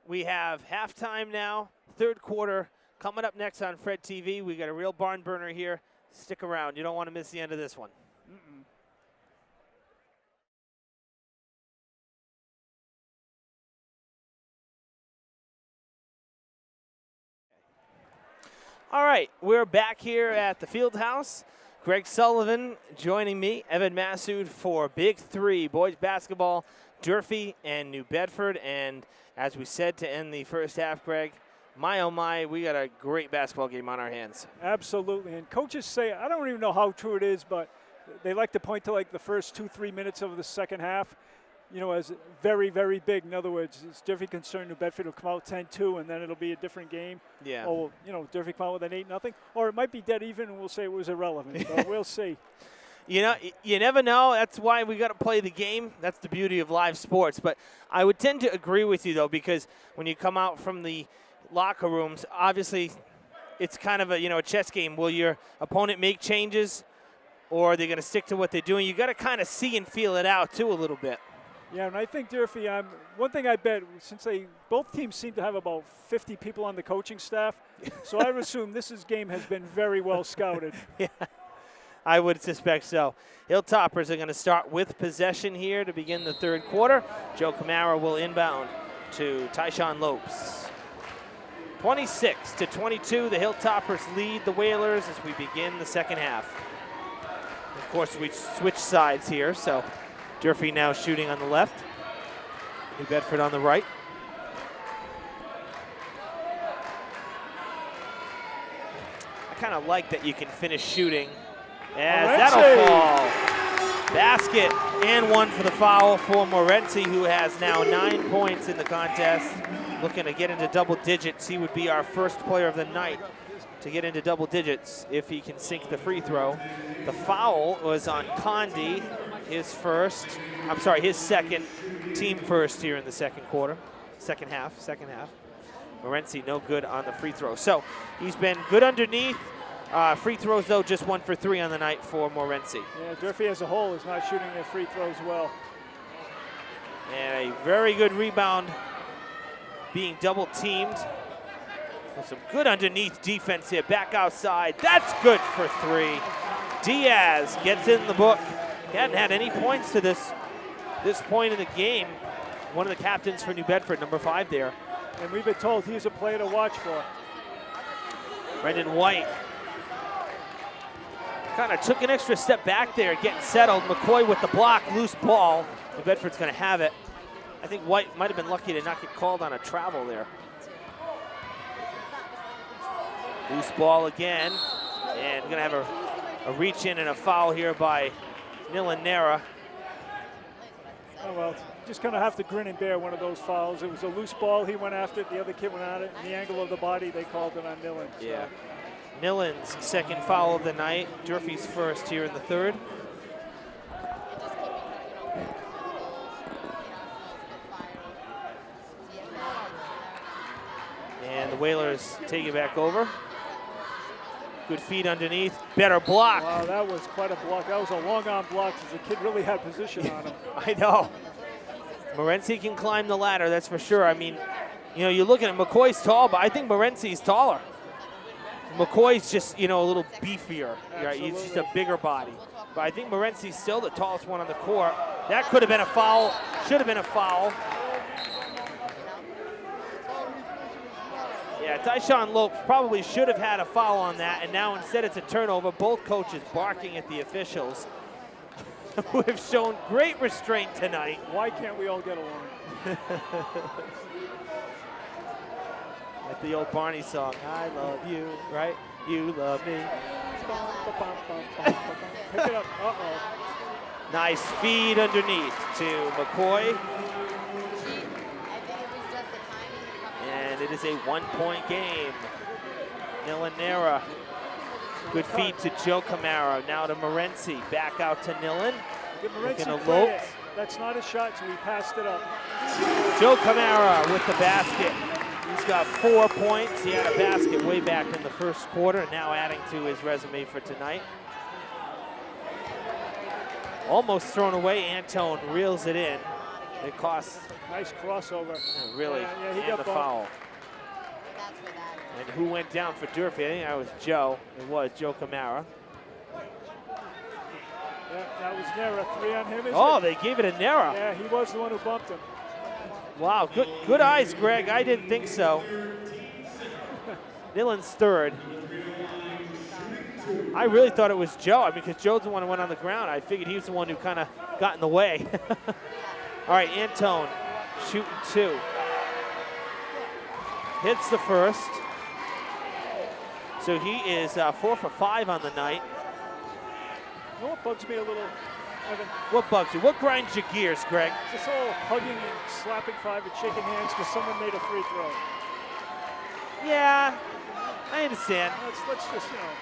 We have halftime now, third quarter. Coming up next on Fred TV, we got a real barn burner here. Stick around. You don't want to miss the end of this one. All right, we're back here at the field house. Greg Sullivan joining me, Evan Massoud for Big Three, boys basketball, Durfee and New Bedford. And as we said to end the first half, Greg, my oh my, we got a great basketball game on our hands. Absolutely, and coaches say, I don't even know how true it is, but they like to point to like the first 2-3 minutes of the second half, you know, as very, very big. In other words, is Durfee concerned New Bedford will come out 10-2 and then it'll be a different game? Yeah. Or, you know, Durfee come out with an 8-0, or it might be dead even and we'll say it was irrelevant, but we'll see. You know, you never know. That's why we got to play the game. That's the beauty of live sports. But I would tend to agree with you, though, because when you come out from the locker rooms, obviously it's kind of a, you know, a chess game. Will your opponent make changes, or are they going to stick to what they're doing? You got to kind of see and feel it out, too, a little bit. Yeah, and I think Durfee, one thing I bet, since both teams seem to have about 50 people on the coaching staff, so I would assume this game has been very well scouted. Yeah, I would suspect so. Hilltoppers are going to start with possession here to begin the third quarter. Joe Camara will inbound to Tyshawn Lopes. 26-22, the Hilltoppers lead the Whalers as we begin the second half. Of course, we switch sides here, so Durfee now shooting on the left. New Bedford on the right. I kind of like that you can finish shooting as that'll fall. Basket and one for the foul for Morency, who has now 9 points in the contest. Looking to get into double digits. He would be our first player of the night to get into double digits if he can sink the free throw. The foul was on Condi, his second, team first here in the second half. Morency no good on the free throw. So he's been good underneath. Free throws, though, just 1 for 3 on the night for Morency. Yeah, Durfee as a whole is not shooting their free throws well. And a very good rebound, being double teamed. With some good underneath defense here. Back outside. That's good for 3. Diaz gets in the book. He hadn't had any points to this point in the game. One of the captains for New Bedford, number 5 there. And we've been told he's a player to watch for. Brendan White kind of took an extra step back there, getting settled. McCoy with the block, loose ball. New Bedford's going to have it. I think White might have been lucky to not get called on a travel there. Loose ball again, and going to have a reach in and a foul here by Nilanera. Oh, well, just kind of have to grin and bear one of those fouls. It was a loose ball. He went after it. The other kid went at it. In the angle of the body, they called it on Nilan. So. Yeah. Nilan's second foul of the night. Durfee's first here in the third. And the Whalers take it back over. Good feed underneath. Better block. Wow, that was quite a block. That was a long arm block because the kid really had position on him. I know. Morency can climb the ladder, that's for sure. I mean, you know, you're looking at McCoy's tall, but I think Morency's taller. McCoy's just, you know, a little beefier. Right? He's just a bigger body. But I think Morency's still the tallest one on the court. That could have been a foul. Should have been a foul. Yeah, Tyshawn Lopes probably should have had a foul on that, and now instead it's a turnover. Both coaches barking at the officials, who have shown great restraint tonight. Why can't we all get along? Like the old Barney song, I love you, right? You love me. Pick it up. Uh-oh. Nice feed underneath to McCoy. And it is a 1-point game. Nilanera. Good feed to Joe Camara. Now to Morency. Back out to Nilan. Give Morency Looking credit. That's not a shot, so he passed it up. Joe Camara with the basket. He's got 4 points. He had a basket way back in the first quarter, now adding to his resume for tonight. Almost thrown away. Antone reels it in. It costs. Nice crossover. Really, yeah, he and got the bumped. foul. And who went down for Durfee? I think that was Joe. It was Joe Camara. Yeah, that was Nera. 3 on him, Oh, they gave it a Nera. Yeah, he was the one who bumped him. Wow, good eyes, Greg. I didn't think so. Nilan's third. I really thought it was Joe. I mean, because Joe's the one who went on the ground. I figured he was the one who kind of got in the way. All right, Antone shooting 2. Hits the first. So he is 4 for 5 on the night. You know what bugs me a little, Evan? What bugs you? What grinds your gears, Greg? This whole hugging and slapping 5 and shaking hands because someone made a free throw. Yeah, I understand. Let's just, you know.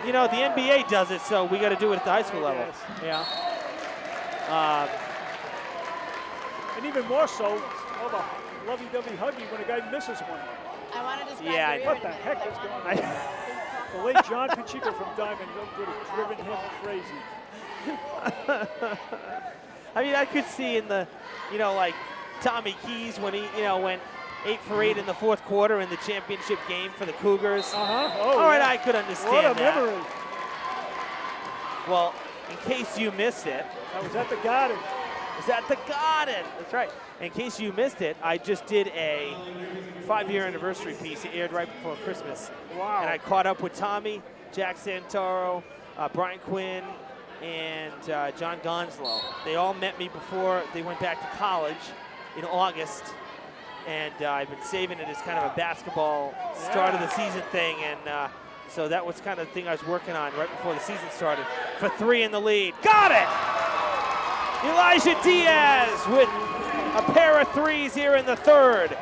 You know, the NBA does it, so we got to do it at the high school level. Yes. Yeah. And even more so, all the lovey-dovey huggy when a guy misses one. I want to describe Yeah, the What the heck is going on? The late John Pacheco from Diamond would have driven him crazy. I mean, I could see in the, you know, like Tommy Keys when he, you know, went 8 for 8 in the fourth quarter in the championship game for the Cougars. Uh-huh. Oh, All right, yeah. I could understand What a that. memory. Well, in case you missed it. That was at the Garden. Is that the Garden? That's right. In case you missed it, I just did a 5-year anniversary piece. It aired right before Christmas. Wow. And I caught up with Tommy, Jack Santoro, Brian Quinn, and John Gonzalo. They all met me before they went back to college in August. And I've been saving it as kind of a basketball start of the season thing. And so that was kind of the thing I was working on right before the season started. For 3 in the lead. Got it! Elijah Diaz with a pair of 3s here in the third.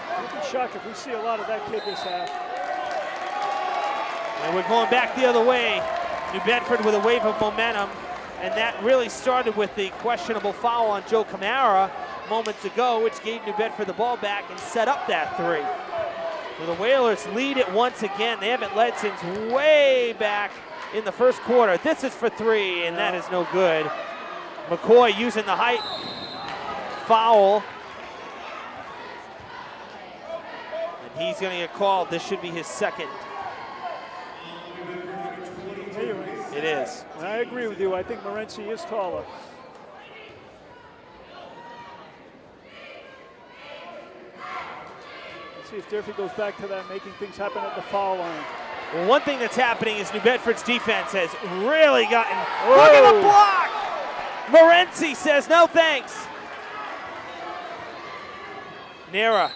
I'd be shocked if we see a lot of that kid this half. And we're going back the other way. New Bedford with a wave of momentum. And that really started with the questionable foul on Joe Camara moments ago, which gave New Bedford the ball back and set up that 3. So the Whalers lead it once again. They haven't led since way back in the first quarter. This is for 3, and that is no good. McCoy using the height. Foul. And he's going to get called. This should be his second. It is. I agree with you. I think Morency is taller. Let's see if Durfee goes back to that, making things happen at the foul line. Well, one thing that's happening is New Bedford's defense has really gotten. Look at the block! Morency says no thanks. Nera.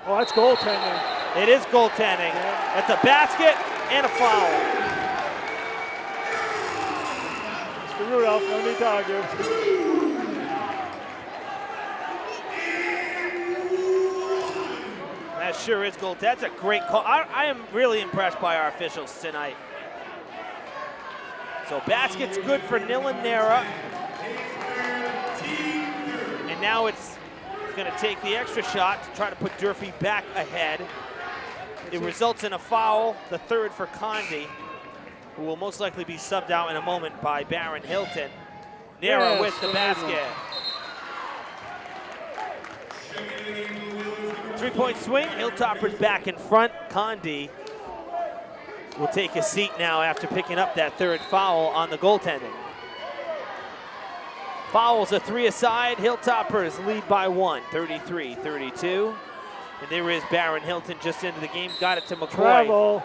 Oh, that's goaltending. It is goaltending. That's a basket and a foul. Mr. Rudolph, no need to argue. That sure is goal. That's a great call. I am really impressed by our officials tonight. So basket's good for Nilanera. And now it's going to take the extra shot to try to put Durfee back ahead. It results in a foul, the third for Condi, who will most likely be subbed out in a moment by Baron Hilton. Nera with the basket. 3-point swing, Hilltoppers back in front. Condi will take a seat now after picking up that third foul on the goaltending. Fouls are 3 aside. Hilltoppers lead by 1, 33-32. And there is Baron Hilton just into the game. Got it to McCoy. Travel.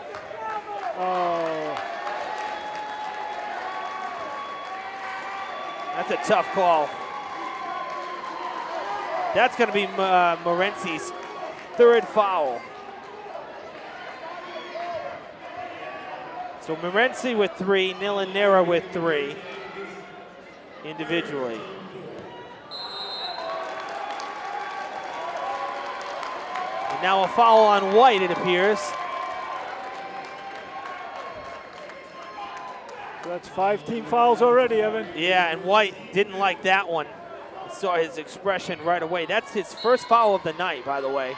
Oh. That's a tough call. That's going to be Morency's third foul. So Morency with 3, Nera with 3 individually. And now a foul on White, it appears. So that's 5 team fouls already, Evan. Yeah, and White didn't like that one. Saw his expression right away. That's his first foul of the night, by the way.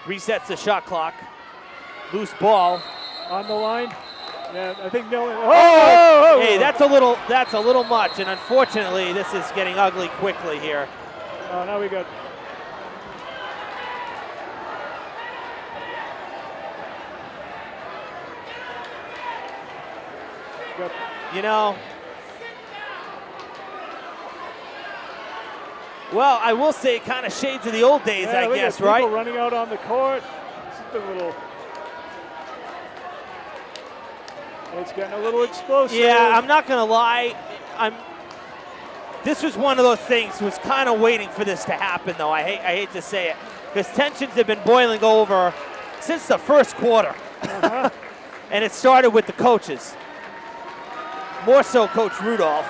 Resets the shot clock. Loose ball. On the line. Yeah, I think no. Hey, that's a little much, and unfortunately, this is getting ugly quickly here. Oh, now we got. You know, well, I will say it kind of shades of the old days, Yeah, I guess, people right? running out on the court. This is a little. It's getting a little explosive. Yeah, I'm not gonna lie. This was one of those things. Was kind of waiting for this to happen, though. I hate to say it, because tensions have been boiling over since the first quarter, and it started with the coaches. More so, Coach Rudolph.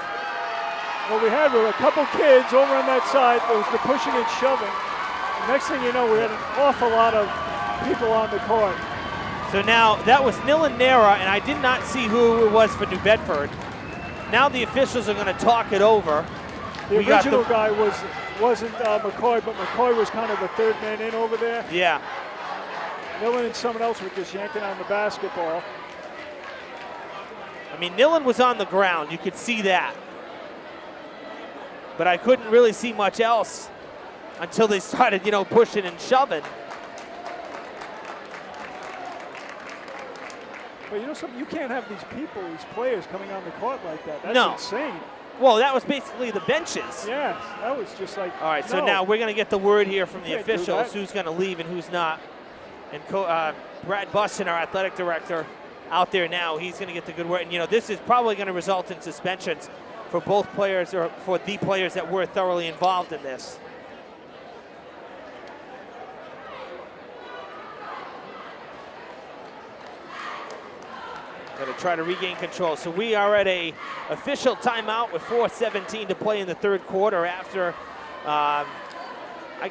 What we had were a couple kids over on that side. There was the pushing and shoving. The next thing you know, we had an awful lot of people on the court. So now that was Nera, and I did not see who it was for New Bedford. Now the officials are going to talk it over. The original guy wasn't McCoy, but McCoy was kind of the third man in over there. Yeah. Millen and someone else were just yanking on the basketball. I mean, Nillen was on the ground. You could see that. But I couldn't really see much else until they started, pushing and shoving. But you know something? You can't have these people, these players coming on the court like that. That's No. insane. Well, that was basically the benches. Yes, that was just like. All right, so no. now we're going to get the word here from the Can't do officials, that. who's going to leave and who's not. And Brad Buston, our athletic director, out there now, he's going to get the good word. And, this is probably going to result in suspensions for both players, or for the players that were thoroughly involved in this. Going to try to regain control. So we are at a official timeout with 4:17 to play in the third quarter after, I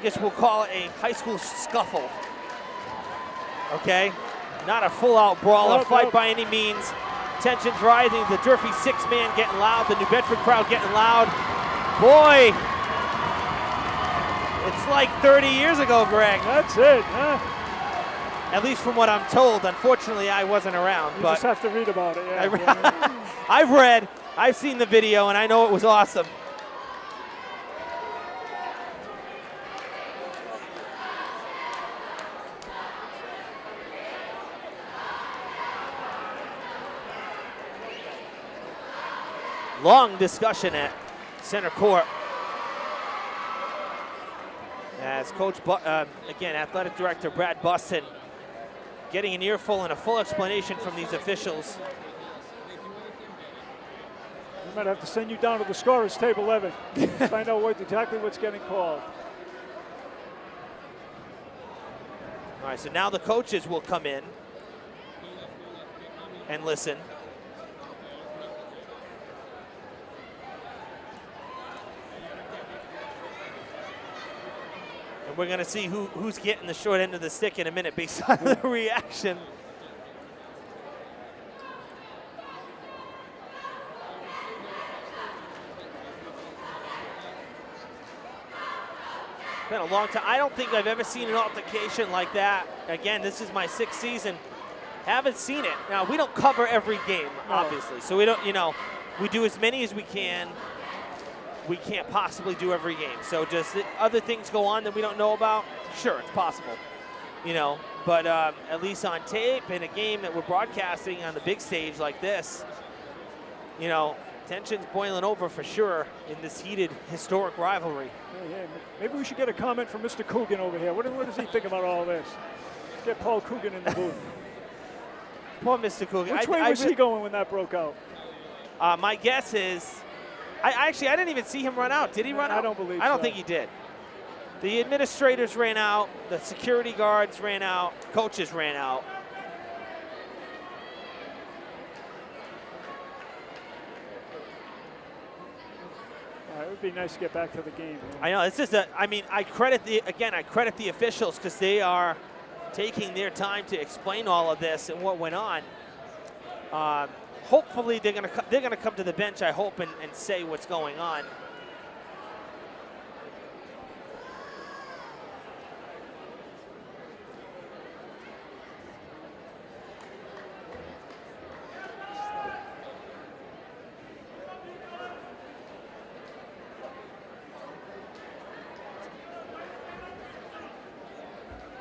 guess we'll call it a high school scuffle. Okay? Not a full-out brawl or fight by any means. Tensions rising. The Durfee 6-man getting loud. The New Bedford crowd getting loud. Boy, it's like 30 years ago, Greg. That's it, huh? At least from what I'm told. Unfortunately, I wasn't around. You but just have to read about it, yeah. I've read, I've seen the video, and I know it was awesome. Long discussion at center court. As Coach, again, athletic director Brad Buston getting an earful and a full explanation from these officials. We might have to send you down to the scorer's table, Evan. Find out exactly what's getting called. All right, so now the coaches will come in and listen. And we're going to see who's getting the short end of the stick in a minute based on the reaction. been a long time. I don't think I've ever seen an altercation like that. Again, this is my 6th season. Haven't seen it. Now, we don't cover every game, obviously. So we don't, we do as many as we can. We can't possibly do every game. So just other things go on that we don't know about? Sure, it's possible. But at least on tape in a game that we're broadcasting on the big stage like this, tension's boiling over for sure in this heated, historic rivalry. Yeah, maybe we should get a comment from Mr. Coogan over here. What does he think about all this? Let's get Paul Coogan in the booth. Poor Mr. Coogan. Which way was he going when that broke out? My guess is, I didn't even see him run out. Did he run out? I don't believe so. I don't think he did. The administrators ran out. The security guards ran out. Coaches ran out. It would be nice to get back to the game. Man. I know. It's just I credit the officials because they are taking their time to explain all of this and what went on. Hopefully they're gonna come to the bench, I hope, and say what's going on.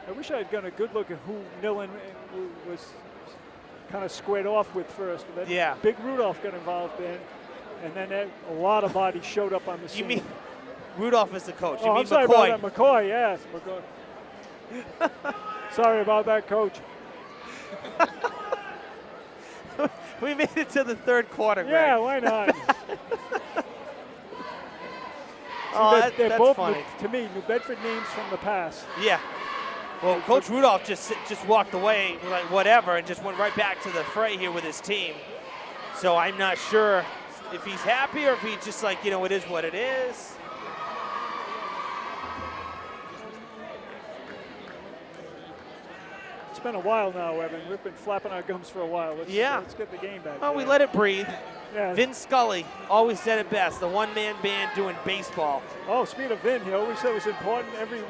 I wish I had gotten a good look at who Millen was kind of squared off with first. But then Big Rudolph got involved in, and then a lot of bodies showed up on the scene. You mean Rudolph is the coach? You mean I'm sorry McCoy? About that. McCoy, yes. McCoy. Sorry about that, Coach. We made it to the 3rd quarter, Greg. Yeah, why not? That's both funny. To me, New Bedford names from the past. Yeah. Well, Coach Rudolph just walked away, like whatever, and just went right back to the fray here with his team. So I'm not sure if he's happy or if he's just like, it is what it is. It's been a while now, Evan. We've been flapping our gums for a while. Let's get the game back. Well, we let it breathe. Yeah. Vin Scully always said it best, the one-man band doing baseball. Oh, speaking of Vin, he always said it was important every,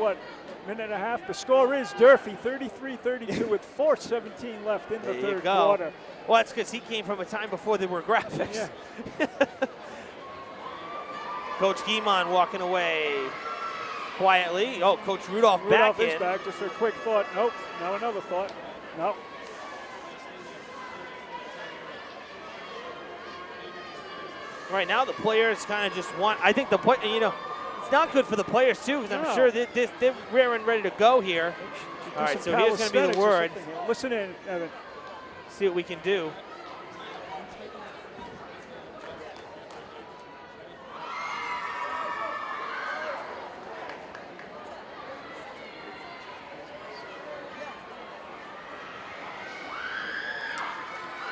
minute and a half. The score is Durfee 33-32 with 4:17 left in the third quarter. Well, that's because he came from a time before there were graphics. Yeah. Coach Guimond walking away quietly. Oh, Coach Rudolph back in. Is back. Just a quick thought. Nope. Now another thought. Nope. Right now, the players kind of just want. I think it's not good for the players too, because I'm sure they're rearing ready to go here. All right, so here's going to be the word. Listen in, Evan. See what we can do.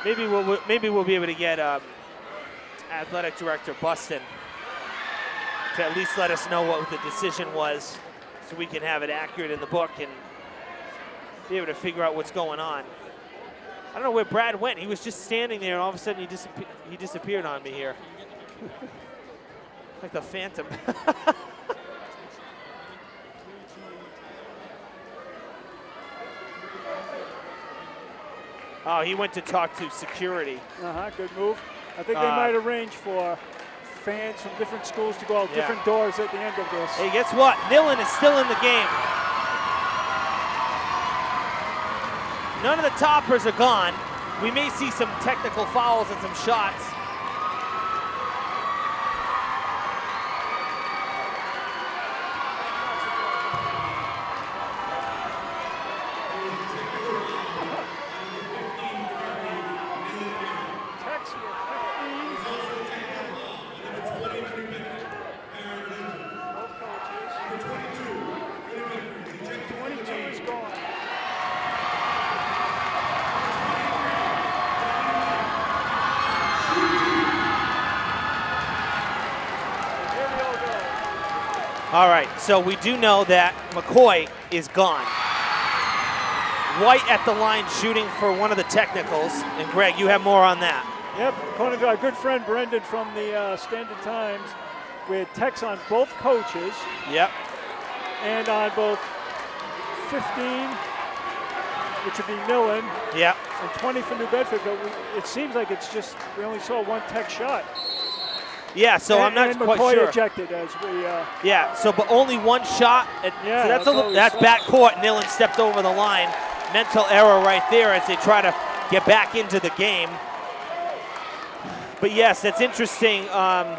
Maybe we'll be able to get Athletic Director Buston to at least let us know what the decision was, so we can have it accurate in the book and be able to figure out what's going on. I don't know where Brad went. He was just standing there, and all of a sudden he disappeared on me here. Like the Phantom. Oh, he went to talk to security. Good move. I think they might arrange for fans from different schools to go out different doors at the end of this. Hey, guess what? Millen is still in the game. None of the toppers are gone. We may see some technical fouls and some shots. All right, so we do know that McCoy is gone. White at the line shooting for one of the technicals. And Greg, you have more on that. Yep, according to our good friend Brendan from the Standard Times, with techs on both coaches. Yep. and on both 15, which would be Millen, Yeah. and 20 for New Bedford. But it seems like it's just we only saw one tech shot. Yeah, so and, I'm not and quite McCoy sure. ejected as we. Yeah, so but only one shot. Yeah, So that's all we that's saw. backcourt. Nillen stepped over the line. Mental error right there as they try to get back into the game. But yes, that's interesting. All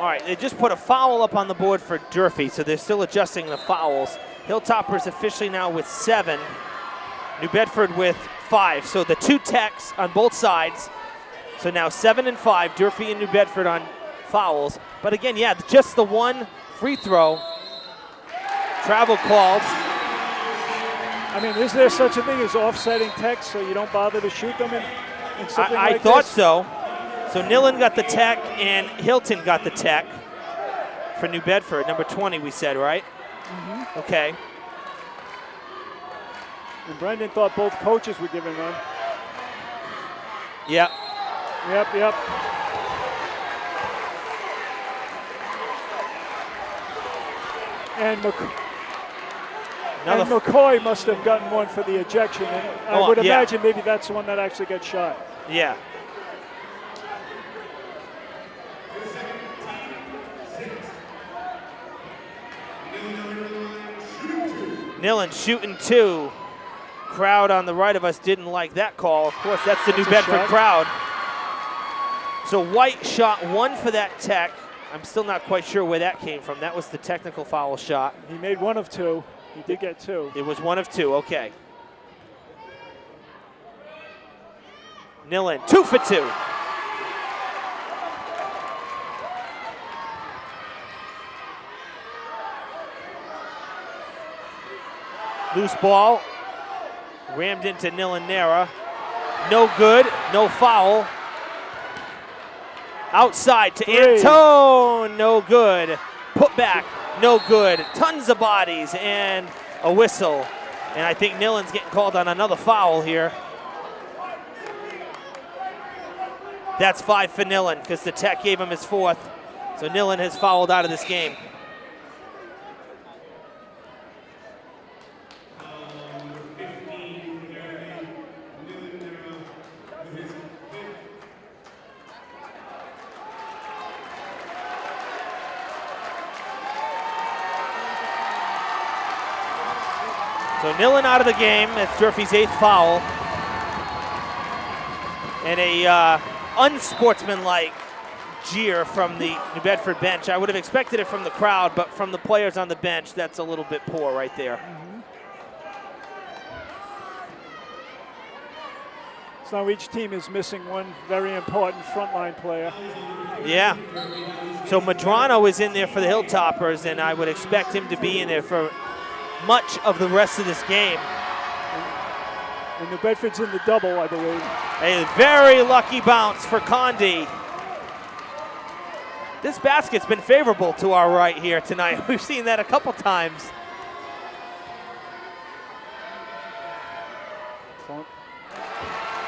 right, they just put a foul up on the board for Durfee, so they're still adjusting the fouls. Hilltoppers officially now with 7. New Bedford with 5. So the 2 techs on both sides. So now 7 and 5, Durfee and New Bedford on fouls. But again, yeah, just the one free throw. Travel called. I mean, is there such a thing as offsetting techs so you don't bother to shoot them in something I like thought this? so. So Nillen got the tech and Hilton got the tech for New Bedford. Number 20, we said, right? Mm-hmm. Okay. And Brendan thought both coaches were giving one. Yep. Yep. And McCoy must have gotten one for the ejection. And I would imagine maybe that's the one that actually got shot. Yeah. Nillen shooting 2. Crowd on the right of us didn't like that call. Of course, that's the New Bedford crowd. So White shot 1 for that tech. I'm still not quite sure where that came from. That was the technical foul shot. He made 1 of 2. He did get 2. It was 1 of 2, okay. Nillen, 2 for 2. Loose ball, rammed into Nillen-Nera. No good, no foul. Outside to Antone, no good. Put back, no good. Tons of bodies and a whistle. And I think Nillen's getting called on another foul here. That's 5 for Nillen because the tech gave him his 4th. So Nillen has fouled out of this game. So Nillen out of the game. That's Durfee's 8th foul. And a unsportsmanlike jeer from the New Bedford bench. I would have expected it from the crowd, but from the players on the bench, that's a little bit poor right there. Mm-hmm. So each team is missing one very important frontline player. Yeah. So Madrano is in there for the Hilltoppers, and I would expect him to be in there for much of the rest of this game. And New Bedford's in the double, I believe. A very lucky bounce for Condi. This basket's been favorable to our right here tonight. We've seen that a couple times.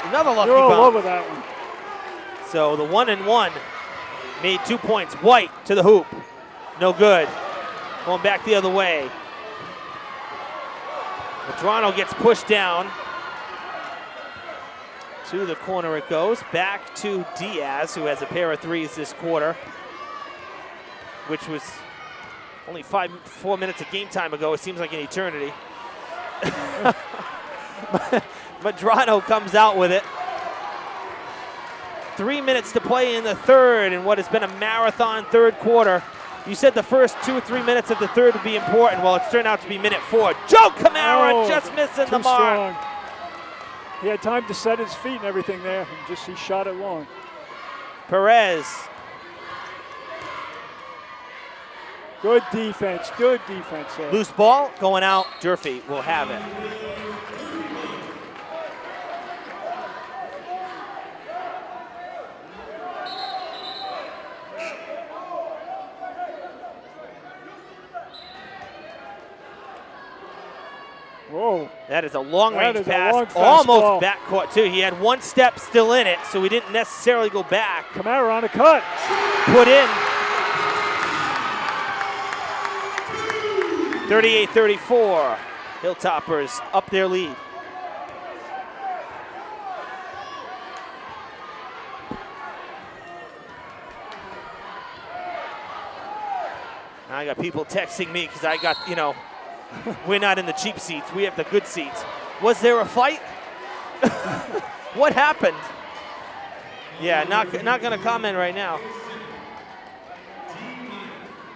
Another lucky You're all bounce. over that one. So the 1-and-1 made 2 points. White to the hoop. No good. Going back the other way. Madrano gets pushed down. To the corner it goes. Back to Diaz, who has a pair of threes this quarter, which was only 4 minutes of game time ago. It seems like an eternity. Madrano comes out with it. 3 minutes to play in the third in what has been a marathon third quarter. You said the first 2 or 3 minutes of the third would be important. Well, it's turned out to be minute 4. Joe Camara just missing the mark. Strong. He had time to set his feet and everything there, and just he shot it long. Perez. Good defense there. Loose ball going out. Durfee will have it. Whoa. That is a long-range That is a pass, long almost fastball. backcourt too. He had one step still in it, so he didn't necessarily go back. Kamara on a cut. Put in. 38-34. Hilltoppers up their lead. Now I got people texting me because I got, we're not in the cheap seats. We have the good seats. Was there a fight? What happened? Yeah, not going to comment right now.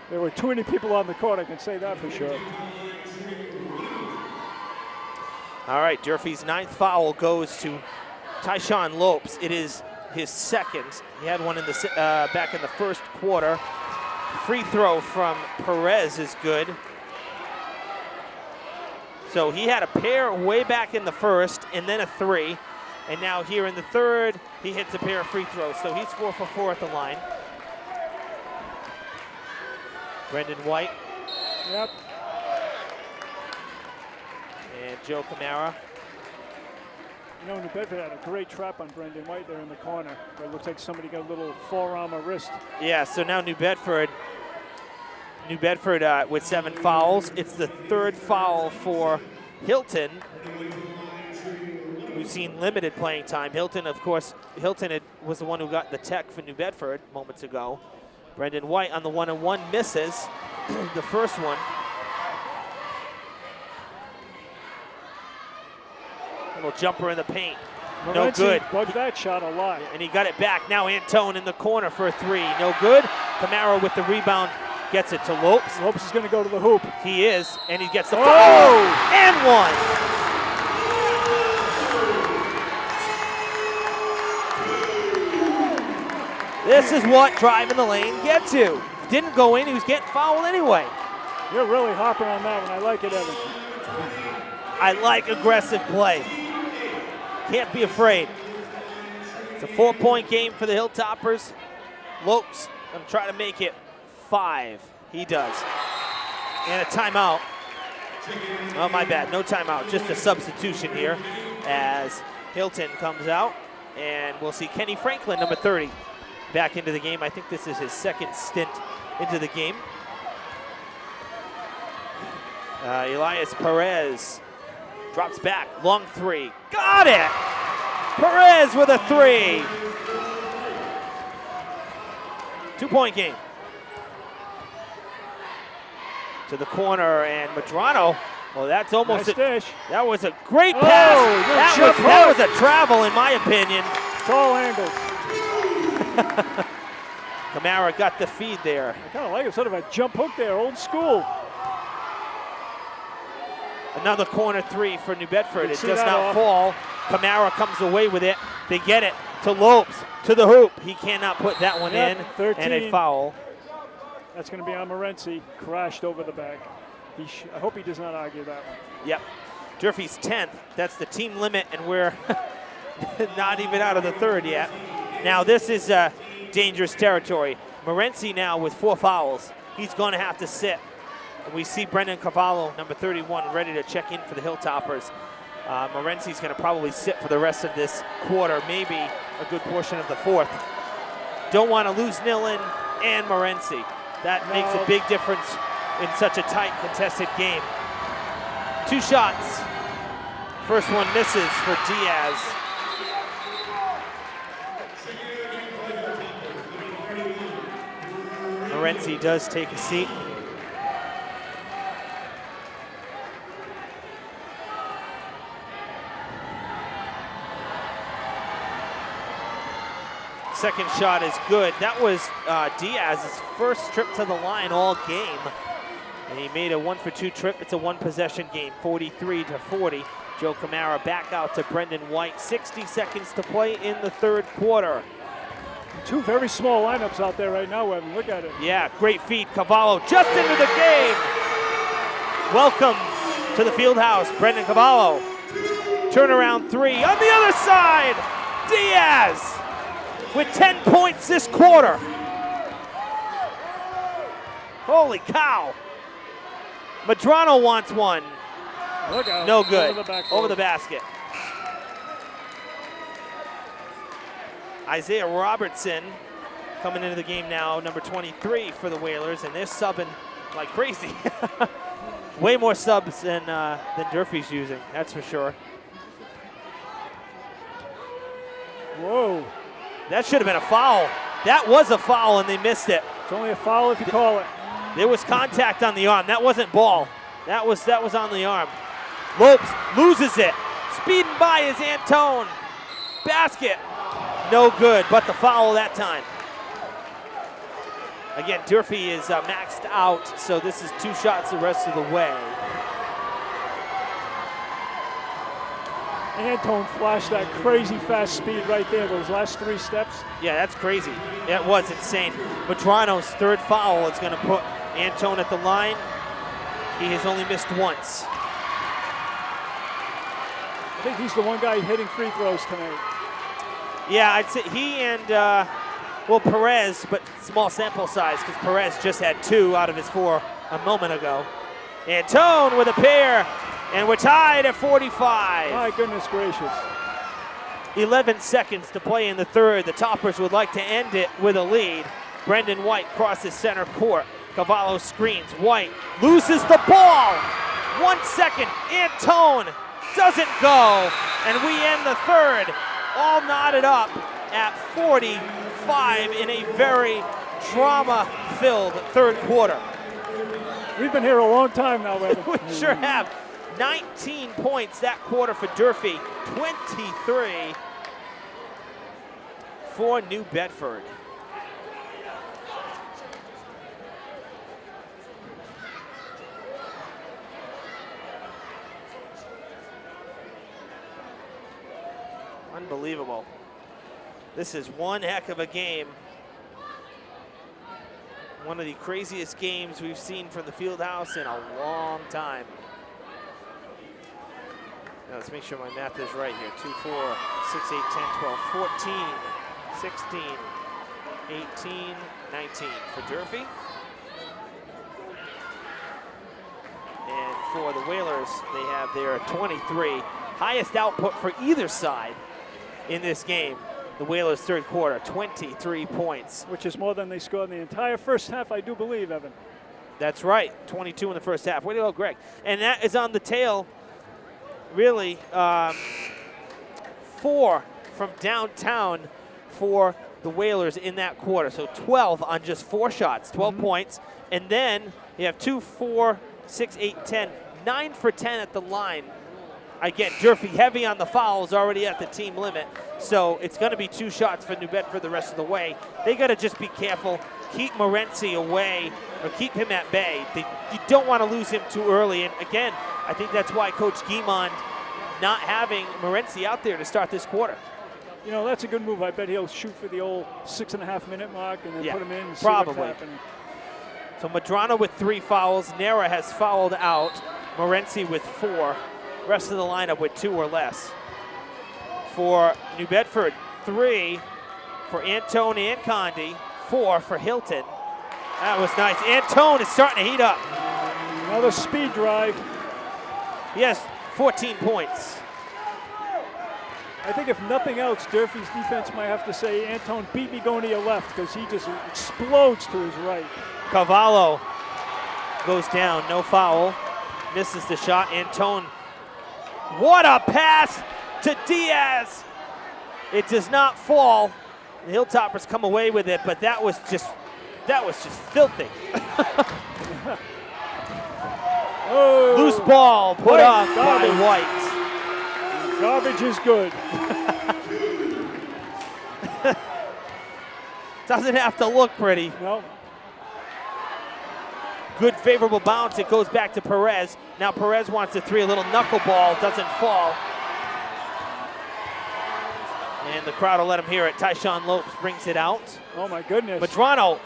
There were too many people on the court, I can say that for sure. All right, Durfee's 9th foul goes to Tyshawn Lopes. It is his second. He had one in the back in the first quarter. Free throw from Perez is good. So he had a pair way back in the first and then a 3. And now here in the third, he hits a pair of free throws. So he's 4 for 4 at the line. Brendan White. Yep. And Joe Kamara. New Bedford had a great trap on Brendan White there in the corner. It looks like somebody got a little forearm or wrist. Yeah, so now New Bedford with 7 fouls. It's the 3rd foul for Hilton, who's seen limited playing time. Hilton was the one who got the tech for New Bedford moments ago. Brendan White on the 1-on-1 misses the first one. Little jumper in the paint. No good. Bugged that shot a lot. And he got it back. Now Antone in the corner for a 3. No good. Kamara with the rebound gets it to Lopes. Lopes is going to go to the hoop. He is, and he gets the foul. And 1. This is what driving the lane gets you. Didn't go in, he was getting fouled anyway. You're really hopping on that one. I like it, Evan. I like aggressive play. Can't be afraid. It's a 4-point game for the Hilltoppers. Lopes gonna try to make it 5. He does. And a timeout. Oh, my bad. No timeout. Just a substitution here as Hilton comes out. And we'll see Kenny Franklin, number 30, back into the game. I think this is his second stint into the game. Elias Perez drops back. Long 3. Got it! Perez with a 3. 2-point game. To the corner, and Medrano. Well, that's almost nice dish. That was a great pass. That was a travel, in my opinion. Tall angles. Kamara got the feed there. I kind of like it, sort of a jump hook there, old school. Another corner 3 for New Bedford. It does not fall. Kamara comes away with it. They get it to Lopes, to the hoop. He cannot put that one in. 13. And a foul. That's going to be on Morency. Crashed over the back. I hope he does not argue that one. Yep. Durfee's 10th. That's the team limit, and we're not even out of the third yet. Now this is dangerous territory. Morency now with 4 fouls. He's going to have to sit. And we see Brendan Cavallo, number 31, ready to check in for the Hilltoppers. Morency's going to probably sit for the rest of this quarter, maybe a good portion of the 4th. Don't want to lose Nillen and Morency. That makes a big difference in such a tight, contested game. 2 shots. First one misses for Diaz. Morency does take a seat. Second shot is good. That was Diaz's first trip to the line all game. And he made a 1-for-2 trip. It's a 1-possession game, 43-40. Joe Kamara back out to Brendan White. 60 seconds to play in the 3rd quarter. 2 very small lineups out there right now, Evan. Look at it. Yeah, great feed. Cavallo just into the game. Welcome to the field house, Brendan Cavallo. Turnaround 3 on the other side. Diaz with 10 points this quarter. Holy cow. Medrano wants one. Look out. No good. Over the basket. Isaiah Robertson coming into the game now, number 23 for the Whalers, and they're subbing like crazy. Way more subs than Durfee's using, that's for sure. Whoa. That should have been a foul. That was a foul, and they missed it. It's only a foul if you call it. There was contact on the arm. That wasn't ball. That was on the arm. Lopes loses it. Speeding by is Antone. Basket. No good, but the foul that time. Again, Durfee is maxed out, so this is 2 shots the rest of the way. Antone flashed that crazy fast speed right there, those last 3 steps. Yeah, that's crazy. That was insane. Madrano's 3rd foul is going to put Antone at the line. He has only missed once. I think he's the one guy hitting free throws tonight. Yeah, I'd say he and, Perez, but small sample size because Perez just had 2 out of his 4 a moment ago. Antone with a pair, and we're tied at 45. My goodness gracious. 11 seconds to play in the 3rd. The Toppers would like to end it with a lead. Brendan White crosses center court. Cavallo screens. White loses the ball. 1 second. Antone doesn't go. And we end the 3rd all knotted up at 45 in a very drama-filled 3rd quarter. We've been here a long time now, Evan. We sure have. 19 points that quarter for Durfee. 23 for New Bedford. Unbelievable. This is one heck of a game. One of the craziest games we've seen from the Fieldhouse in a long time. Now let's make sure my math is right here. 2, 4, 6, 8, 10, 12, 14, 16, 18, 19 for Durfee. And for the Whalers, they have their 23. Highest output for either side in this game. The Whalers' 3rd quarter, 23 points. Which is more than they scored in the entire first half, I do believe, Evan. That's right, 22 in the first half. Way to go, Greg. And that is on the tail, really, 4 from downtown for the Whalers in that quarter. So 12 on just 4 shots, 12 points. And then you have 2, 4, 6, 8, 10, 9 for 10 at the line. Again, Durfee heavy on the fouls, already at the team limit. So it's going to be 2 shots for New Bedford the rest of the way. They got to just be careful, keep Morency away, or keep him at bay. You don't want to lose him too early. And again, I think that's why Coach Guimond not having Morency out there to start this quarter. You know, that's a good move. I bet he'll shoot for the old 6.5-minute mark and then put him in and see probably. what's happening. So Madrano with 3 fouls. Nera has fouled out. Morency with 4. Rest of the lineup with 2 or less. For New Bedford, 3 for Antone and Condi, 4 for Hilton. That was nice. Antone is starting to heat up. Another speed drive. He has 14 points. I think if nothing else, Durfee's defense might have to say, Antone, beat me going to your left, because he just explodes to his right. Cavallo goes down, no foul. Misses the shot. Antone, what a pass to Diaz. It does not fall. The Hilltoppers come away with it, but that was just filthy. Oh, Loose ball put up by garbage. White. Garbage is good. Doesn't have to look pretty. No. Good favorable bounce. It goes back to Perez. Now Perez wants a 3, a little knuckleball, doesn't fall. And the crowd will let him hear it. Tyshawn Lopes brings it out. Oh my goodness. Madrano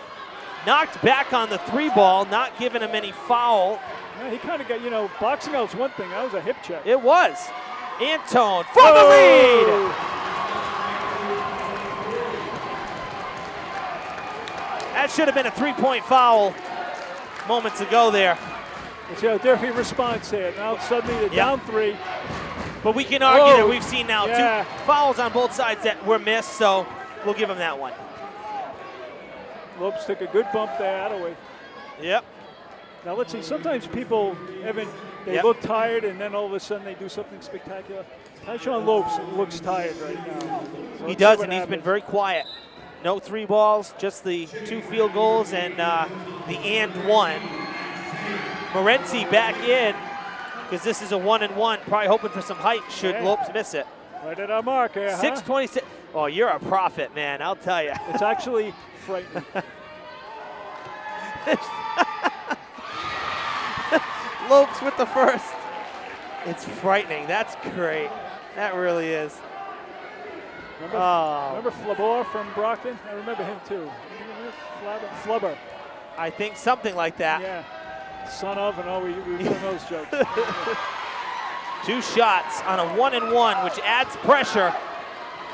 knocked back on the 3 ball, not giving him any foul. Yeah, he kind of got, you know, boxing out's one thing. That was a hip check. It was. Antone for the lead. That should have been a 3-point foul moments ago there. Let's see how Durfee responds here. Now suddenly they're down 3. But we can argue Whoa. that we've seen now Yeah. 2 fouls on both sides that were missed, so we'll give them that one. Lopes took a good bump there out of way. Yep. Now let's see, sometimes people, Evan, they Yep. look tired and then all of a sudden they do something spectacular. Tyshawn Lopes looks tired right now. So He let's does, see what and he's been happens. very quiet. No 3 balls, just the 2 field goals and the and 1. Morency back in, because this is a 1-1, probably hoping for some height should Okay. Lopes miss it. Right at our mark here, huh? 6:26. Oh, you're a prophet, man, I'll tell you. It's actually frightening. Lopes with the first. It's frightening. That's great. That really is. Remember Flabor from Brockton? I remember him too. Flubber. I think something like that. Yeah. Son of, and all we were doing those jokes. 2 shots on a 1-1, which adds pressure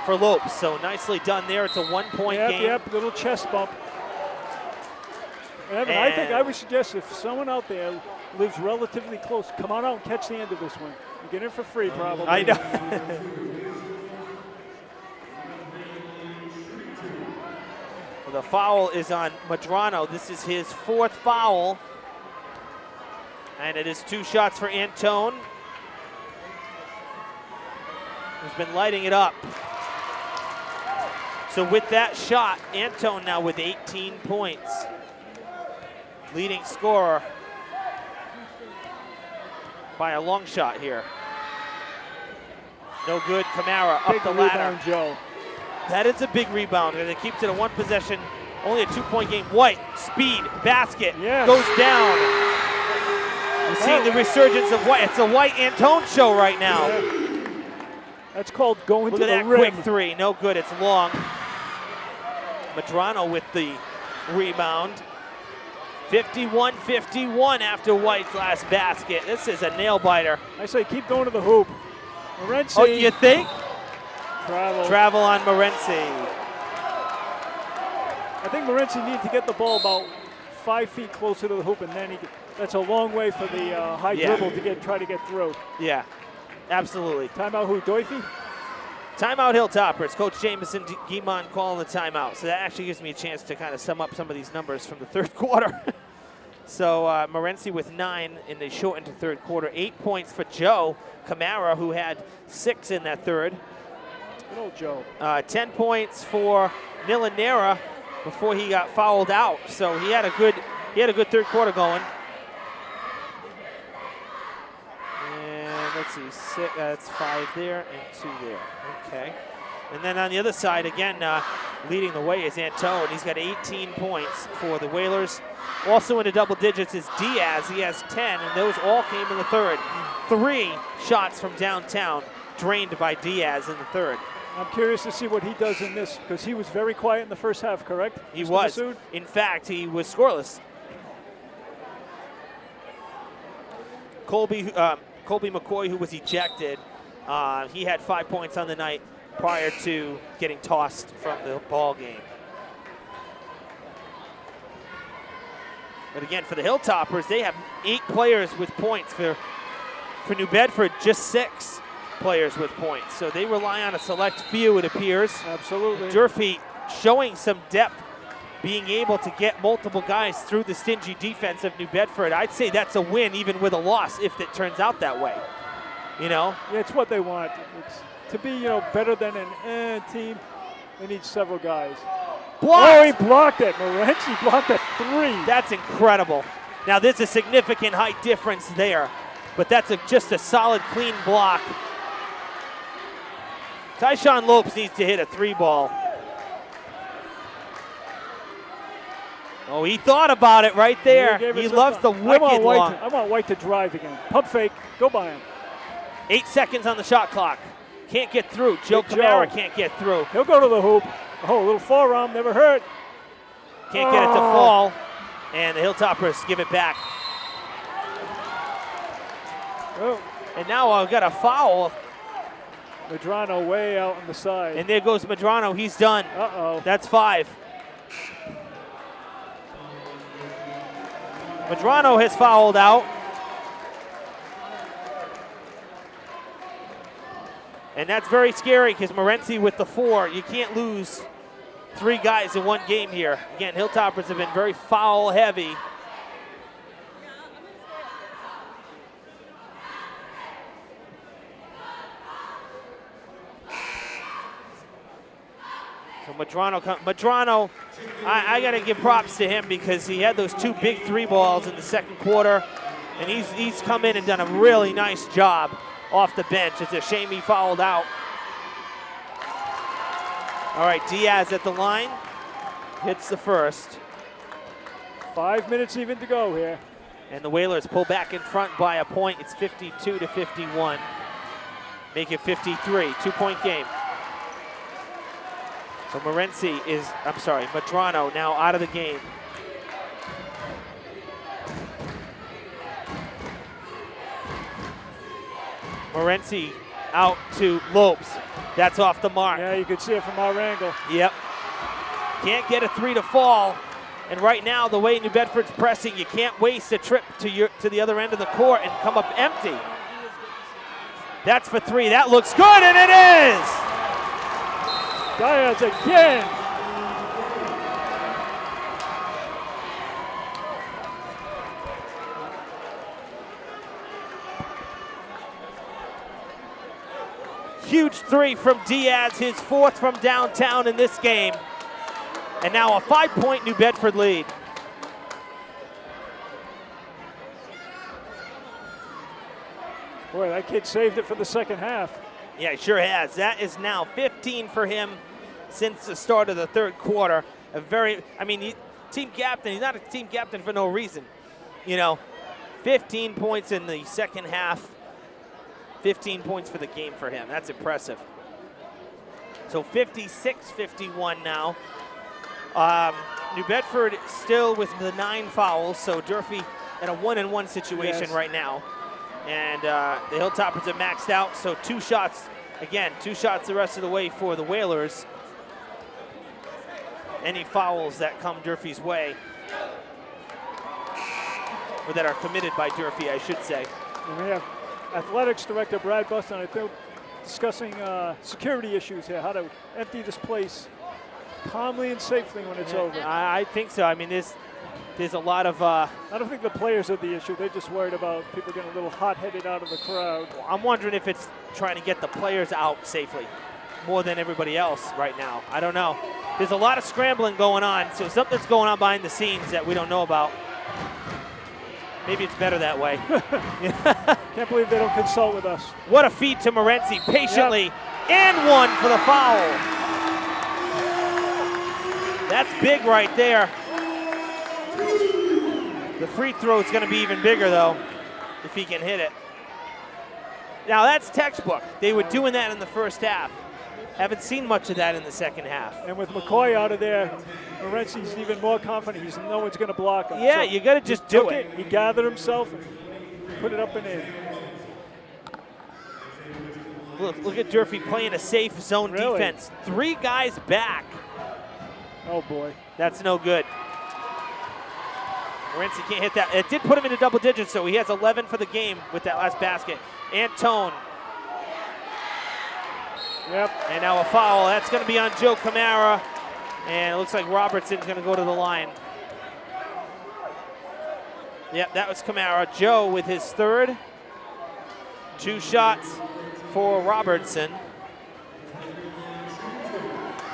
for Lopes. So nicely done there. It's a 1-point game. Yep, little chest bump. Evan, I think I would suggest if someone out there lives relatively close, come on out and catch the end of this one. You get in for free, probably. I know. The foul is on Medrano. This is his 4th foul. And it is 2 shots for Antone, who's been lighting it up. So with that shot, Antone now with 18 points. Leading scorer by a long shot here. No good. Kamara up Big the ladder. rebound, Joe. That is a big rebound, and it keeps it a 1 possession, only a 2-point game. White, speed, basket, Yes. goes down. We're seeing the resurgence of White. It's a White Antone show right now. Yeah. That's called going Look to at the that rim. quick 3. No good. It's long. Medrano with the rebound. 51-51 after White's last basket. This is a nail biter. I say keep going to the hoop. Morency. Oh, you think? Travel. Travel on Morency. I think Morency needs to get the ball about 5 feet closer to the hoop, and then that's a long way for the high dribble to try to get through. Yeah, absolutely. Timeout who, Durfee? Timeout Hilltoppers. Coach Jameson Guimond calling the timeout. So that actually gives me a chance to kind of sum up some of these numbers from the 3rd quarter. So Morency with 9 in the shortened 3rd quarter. 8 points for Joe Kamara, who had 6 in that 3rd. Good old Joe. 10 points for Nilanera before he got fouled out. So he had a good 3rd quarter going. And let's see, that's 5 there and 2 there. Okay. And then on the other side, again, leading the way is Antone. He's got 18 points for the Whalers. Also in the double digits is Diaz. He has 10, and those all came in the 3rd. 3 shots from downtown drained by Diaz in the 3rd. I'm curious to see what he does in this, because he was very quiet in the first half, correct? He Mr. was. Massoud? In fact, he was scoreless. Colby McCoy, who was ejected, he had 5 points on the night prior to getting tossed from the ball game. But again, for the Hilltoppers, they have 8 players with points. For New Bedford, just 6 players with points. So they rely on a select few, it appears. Absolutely. Durfee showing some depth, being able to get multiple guys through the stingy defense of New Bedford. I'd say that's a win even with a loss if it turns out that way. You know? Yeah, it's what they want. It's to be, better than an team. They need several guys. Blocked. Oh, he blocked it. Morency blocked a 3. That's incredible. Now, there's a significant height difference there, but that's just a solid, clean block. Tyshawn Lopes needs to hit a 3-ball. Oh, he thought about it right there. He loves the wicked long. I want White to drive again. Pump fake. Go by him. 8 seconds on the shot clock. Can't get through. Joe Big Kamara Joe. can't get through. He'll go to the hoop. Oh, a little forearm. Never hurt. Can't get it to fall. And the Hilltoppers give it back. Oh, And now I've got a foul. Medrano way out on the side. And there goes Medrano. He's done. Uh-oh. That's 5. Medrano has fouled out. And that's very scary because Morency with the 4, you can't lose 3 guys in one game here. Again, Hilltoppers have been very foul heavy. So Madrano, I got to give props to him because he had those 2 big 3 balls in the second quarter, and he's come in and done a really nice job off the bench. It's a shame he fouled out. All right, Diaz at the line, hits the first. 5 minutes even to go here. And the Whalers pull back in front by a point. It's 52-51. Make it 53, 2-point game. So Madrano now out of the game. Morency out to Lopes. That's off the mark. Yeah, you could see it from our angle. Yep. Can't get a 3 to fall. And right now, the way New Bedford's pressing, you can't waste a trip to the other end of the court and come up empty. That's for 3. That looks good, and it is! Diaz again. Huge 3 from Diaz, his 4th from downtown in this game. And now a 5-point New Bedford lead. Boy, that kid saved it for the second half. Yeah, he sure has. That is now 15 for him since the start of the third quarter. Team captain, he's not a team captain for no reason. 15 points in the second half, 15 points for the game for him. That's impressive. So 56-51 now. New Bedford still with the 9 fouls, so Durfee in a 1-and-1 situation right now. And the Hilltoppers have maxed out, so 2 shots. Again, 2 shots the rest of the way for the Whalers. Any fouls that come Durfee's way, or that are committed by Durfee, I should say. And we have Athletics Director Brad Buston, I think, discussing security issues here, how to empty this place calmly and safely when it's over. I think so. I mean, there's a lot of... I don't think the players are the issue. They're just worried about people getting a little hot-headed out of the crowd. I'm wondering if it's trying to get the players out safely more than everybody else right now. I don't know. There's a lot of scrambling going on, so something's going on behind the scenes that we don't know about. Maybe it's better that way. Can't believe they don't consult with us. What a feed to Morency, patiently, and 1 for the foul. That's big right there. The free throw is going to be even bigger, though, if he can hit it. Now, that's textbook. They were doing that in the first half. Haven't seen much of that in the second half. And with McCoy out of there, Morency's even more confident. No one's going to block him. Yeah, so you got to just do it. He gathered himself and put it up and in. Look at Durfee playing a safe zone defense. 3 guys back. Oh, boy. That's no good. Morency can't hit that. It did put him into double digits, so he has 11 for the game with that last basket. Antone. Yep. And now a foul. That's going to be on Joe Camara. And it looks like Robertson's going to go to the line. Yep, that was Camara. Joe with his 3rd. 2 shots for Robertson.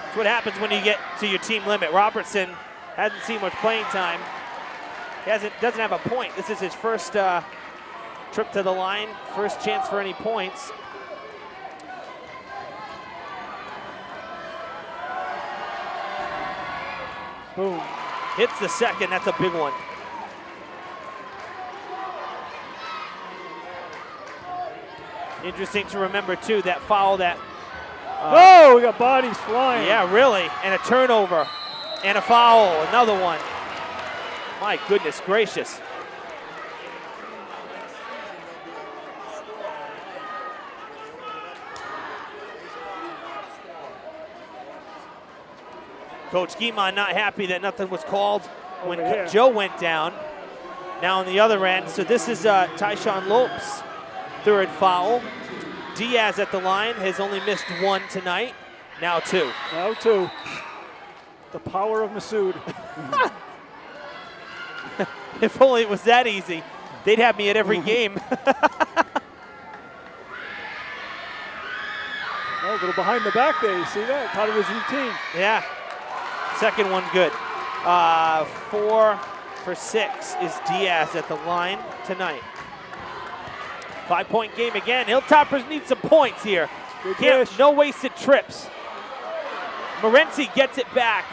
That's what happens when you get to your team limit. Robertson hasn't seen much playing time. He doesn't have a point. This is his first trip to the line, first chance for any points. Boom. Hits the second. That's a big one. Interesting to remember, too, that foul that... oh, we got bodies flying. Yeah, really. And a turnover. And a foul. Another one. My goodness gracious. Coach Guimond not happy that nothing was called when Joe went down. Now on the other end, so this is Tyshawn Lopes' 3rd foul. Diaz at the line has only missed one tonight, now two. Now two. The power of Masood. If only it was that easy, they'd have me at every game. Oh, a little behind the back there, you see that? Part of his routine. Yeah, second one good. 4 for 6 is Diaz at the line tonight. 5-point game again. Hilltoppers need some points here. No wasted trips. Morency gets it back,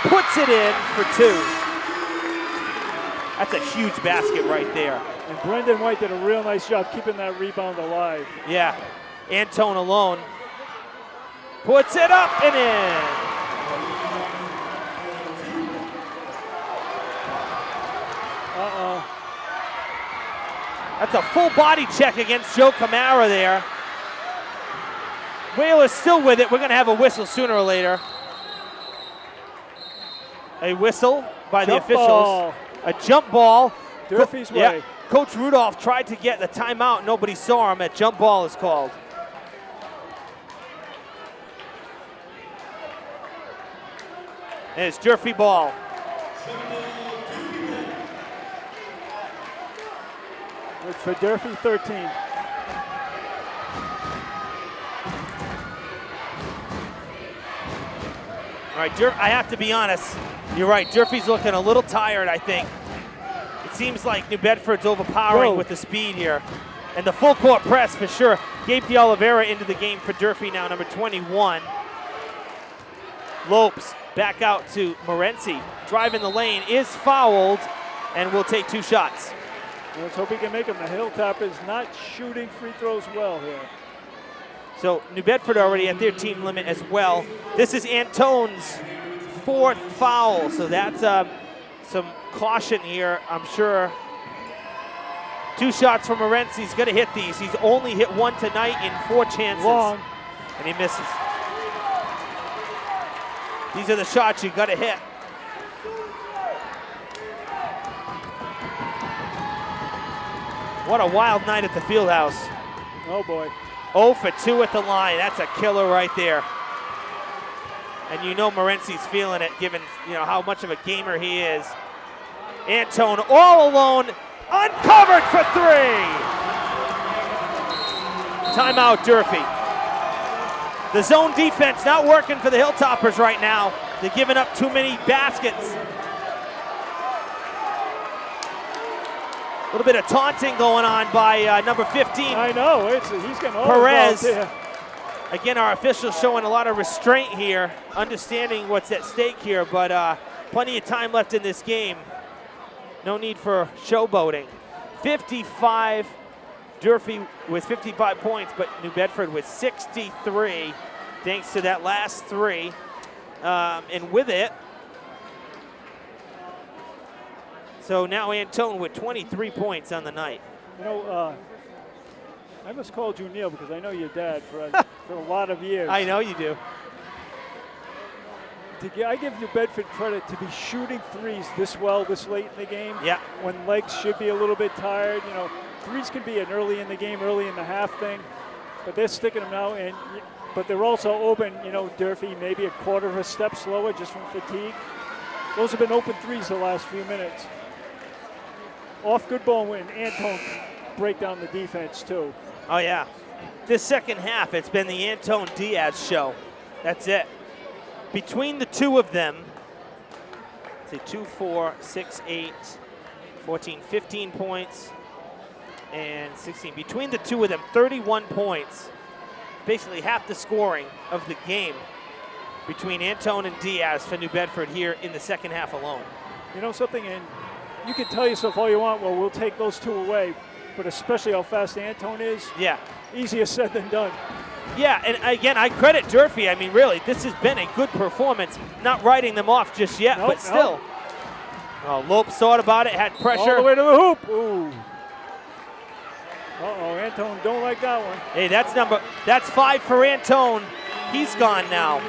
puts it in for 2. That's a huge basket right there. And Brendan White did a real nice job keeping that rebound alive. Yeah, Antone alone. Puts it up and in. Uh-oh. That's a full body check against Joe Camara there. Whaler's still with it. We're going to have a whistle sooner or later. A whistle by the officials. Ball. A jump ball. Durfee's way. Yeah. Coach Rudolph tried to get the timeout. Nobody saw him. A jump ball is called. And it's Durfee ball. It's for Durfee, 13. All right, I have to be honest. You're right. Durfee's looking a little tired, I think. It seems like New Bedford's overpowering with the speed here. And the full court press for sure. Gabe De Oliveira into the game for Durfee now, number 21. Lopes back out to Morency. Driving the lane, is fouled, and will take 2 shots. Let's hope he can make them. The Hilltoppers not shooting free throws well here. So New Bedford already at their team limit as well. This is Antone's 4th foul, so that's some caution here, I'm sure. 2 shots from Morency. He's going to hit these. He's only hit 1 tonight in 4 chances. Long. And he misses. These are the shots you got to hit. What a wild night at the Fieldhouse. Oh boy. 0 for 2 at the line. That's a killer right there. And you know Morency's feeling it, given how much of a gamer he is. Antone all alone, uncovered for 3. Timeout, Durfee. The zone defense not working for the Hilltoppers right now. They're giving up too many baskets. A little bit of taunting going on by number 15. I know, he's getting all Perez. involved here. Again, our officials showing a lot of restraint here, understanding what's at stake here, but plenty of time left in this game. No need for showboating. 55, Durfee with 55 points, but New Bedford with 63, thanks to that last 3. And with it, so now Antone with 23 points on the night. I must call you Neil because I know your dad for a lot of years. I know you do. I give New Bedford credit to be shooting threes this well this late in the game. Yeah. When legs should be a little bit tired. Threes can be an early in the game, early in the half thing, but they're sticking them now. But they're also open. Durfee maybe a quarter of a step slower just from fatigue. Those have been open threes the last few minutes. Off good ball win. Antone break down the defense too. Oh yeah. This second half, it's been the Antone Diaz show. That's it. Between the two of them, say 2, 4, 6, 8, 14, 15 points, and 16. Between the two of them, 31 points. Basically half the scoring of the game between Antone and Diaz for New Bedford here in the second half alone. You know something, and you can tell yourself all you want, well, we'll take those 2 away, but especially how fast Antone is. Yeah. Easier said than done. Yeah, and again, I credit Durfee. I mean, really, this has been a good performance. Not writing them off just yet, but still. Oh, Lopes thought about it, had pressure. All the way to the hoop. Ooh. Uh-oh, Antone don't like that one. Hey, that's 5 for Antone. He's gone now.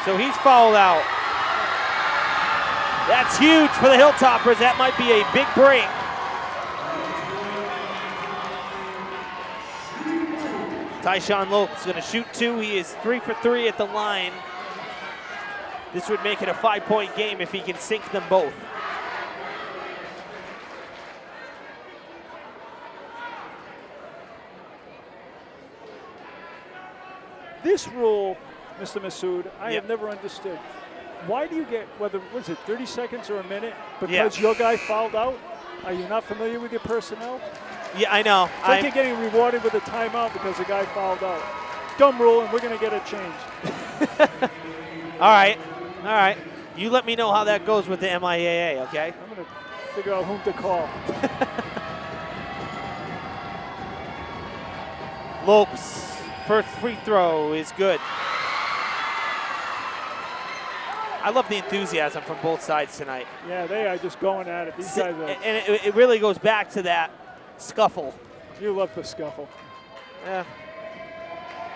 So he's fouled out. That's huge for the Hilltoppers. That might be a big break. Tyshawn Lopes going to shoot 2. He is 3 for 3 at the line. This would make it a 5-point game if he can sink them both. This rule, Mr. Masood, I have never understood. Why do you get, whether, was it 30 seconds or a minute, because your guy fouled out? Are you not familiar with your personnel? Yeah, I know. It's like you're getting rewarded with a timeout because the guy fouled out. Dumb rule, and we're going to get it changed. All right. You let me know how that goes with the MIAA, okay? I'm going to figure out whom to call. Lopes, first free throw is good. I love the enthusiasm from both sides tonight. Yeah, they are just going at it. These guys are. And it really goes back to that scuffle. You love the scuffle. Yeah.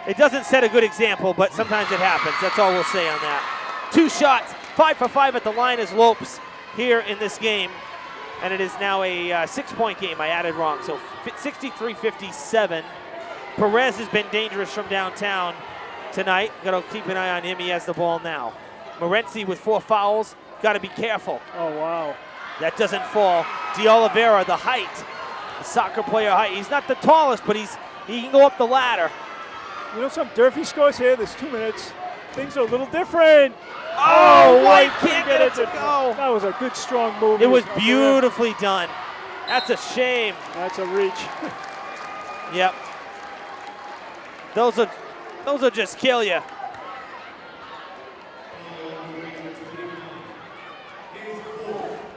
It doesn't set a good example, but sometimes it happens. That's all we'll say on that. 2 shots, 5 for 5 at the line is Lopes here in this game. And it is now a 6-point game. I added wrong. So 63-57. Perez has been dangerous from downtown tonight. Got to keep an eye on him. He has the ball now. Morency with 4 fouls. Got to be careful. Oh, wow. That doesn't fall. D'Oliveira, the height. The soccer player height. He's not the tallest, but he can go up the ladder. You know, some Durfee scores here. There's 2 minutes. Things are a little different. Oh, White can't get it to go. That was a good, strong move. It was beautifully done. That's a shame. That's a reach. Yep. Those will just kill you.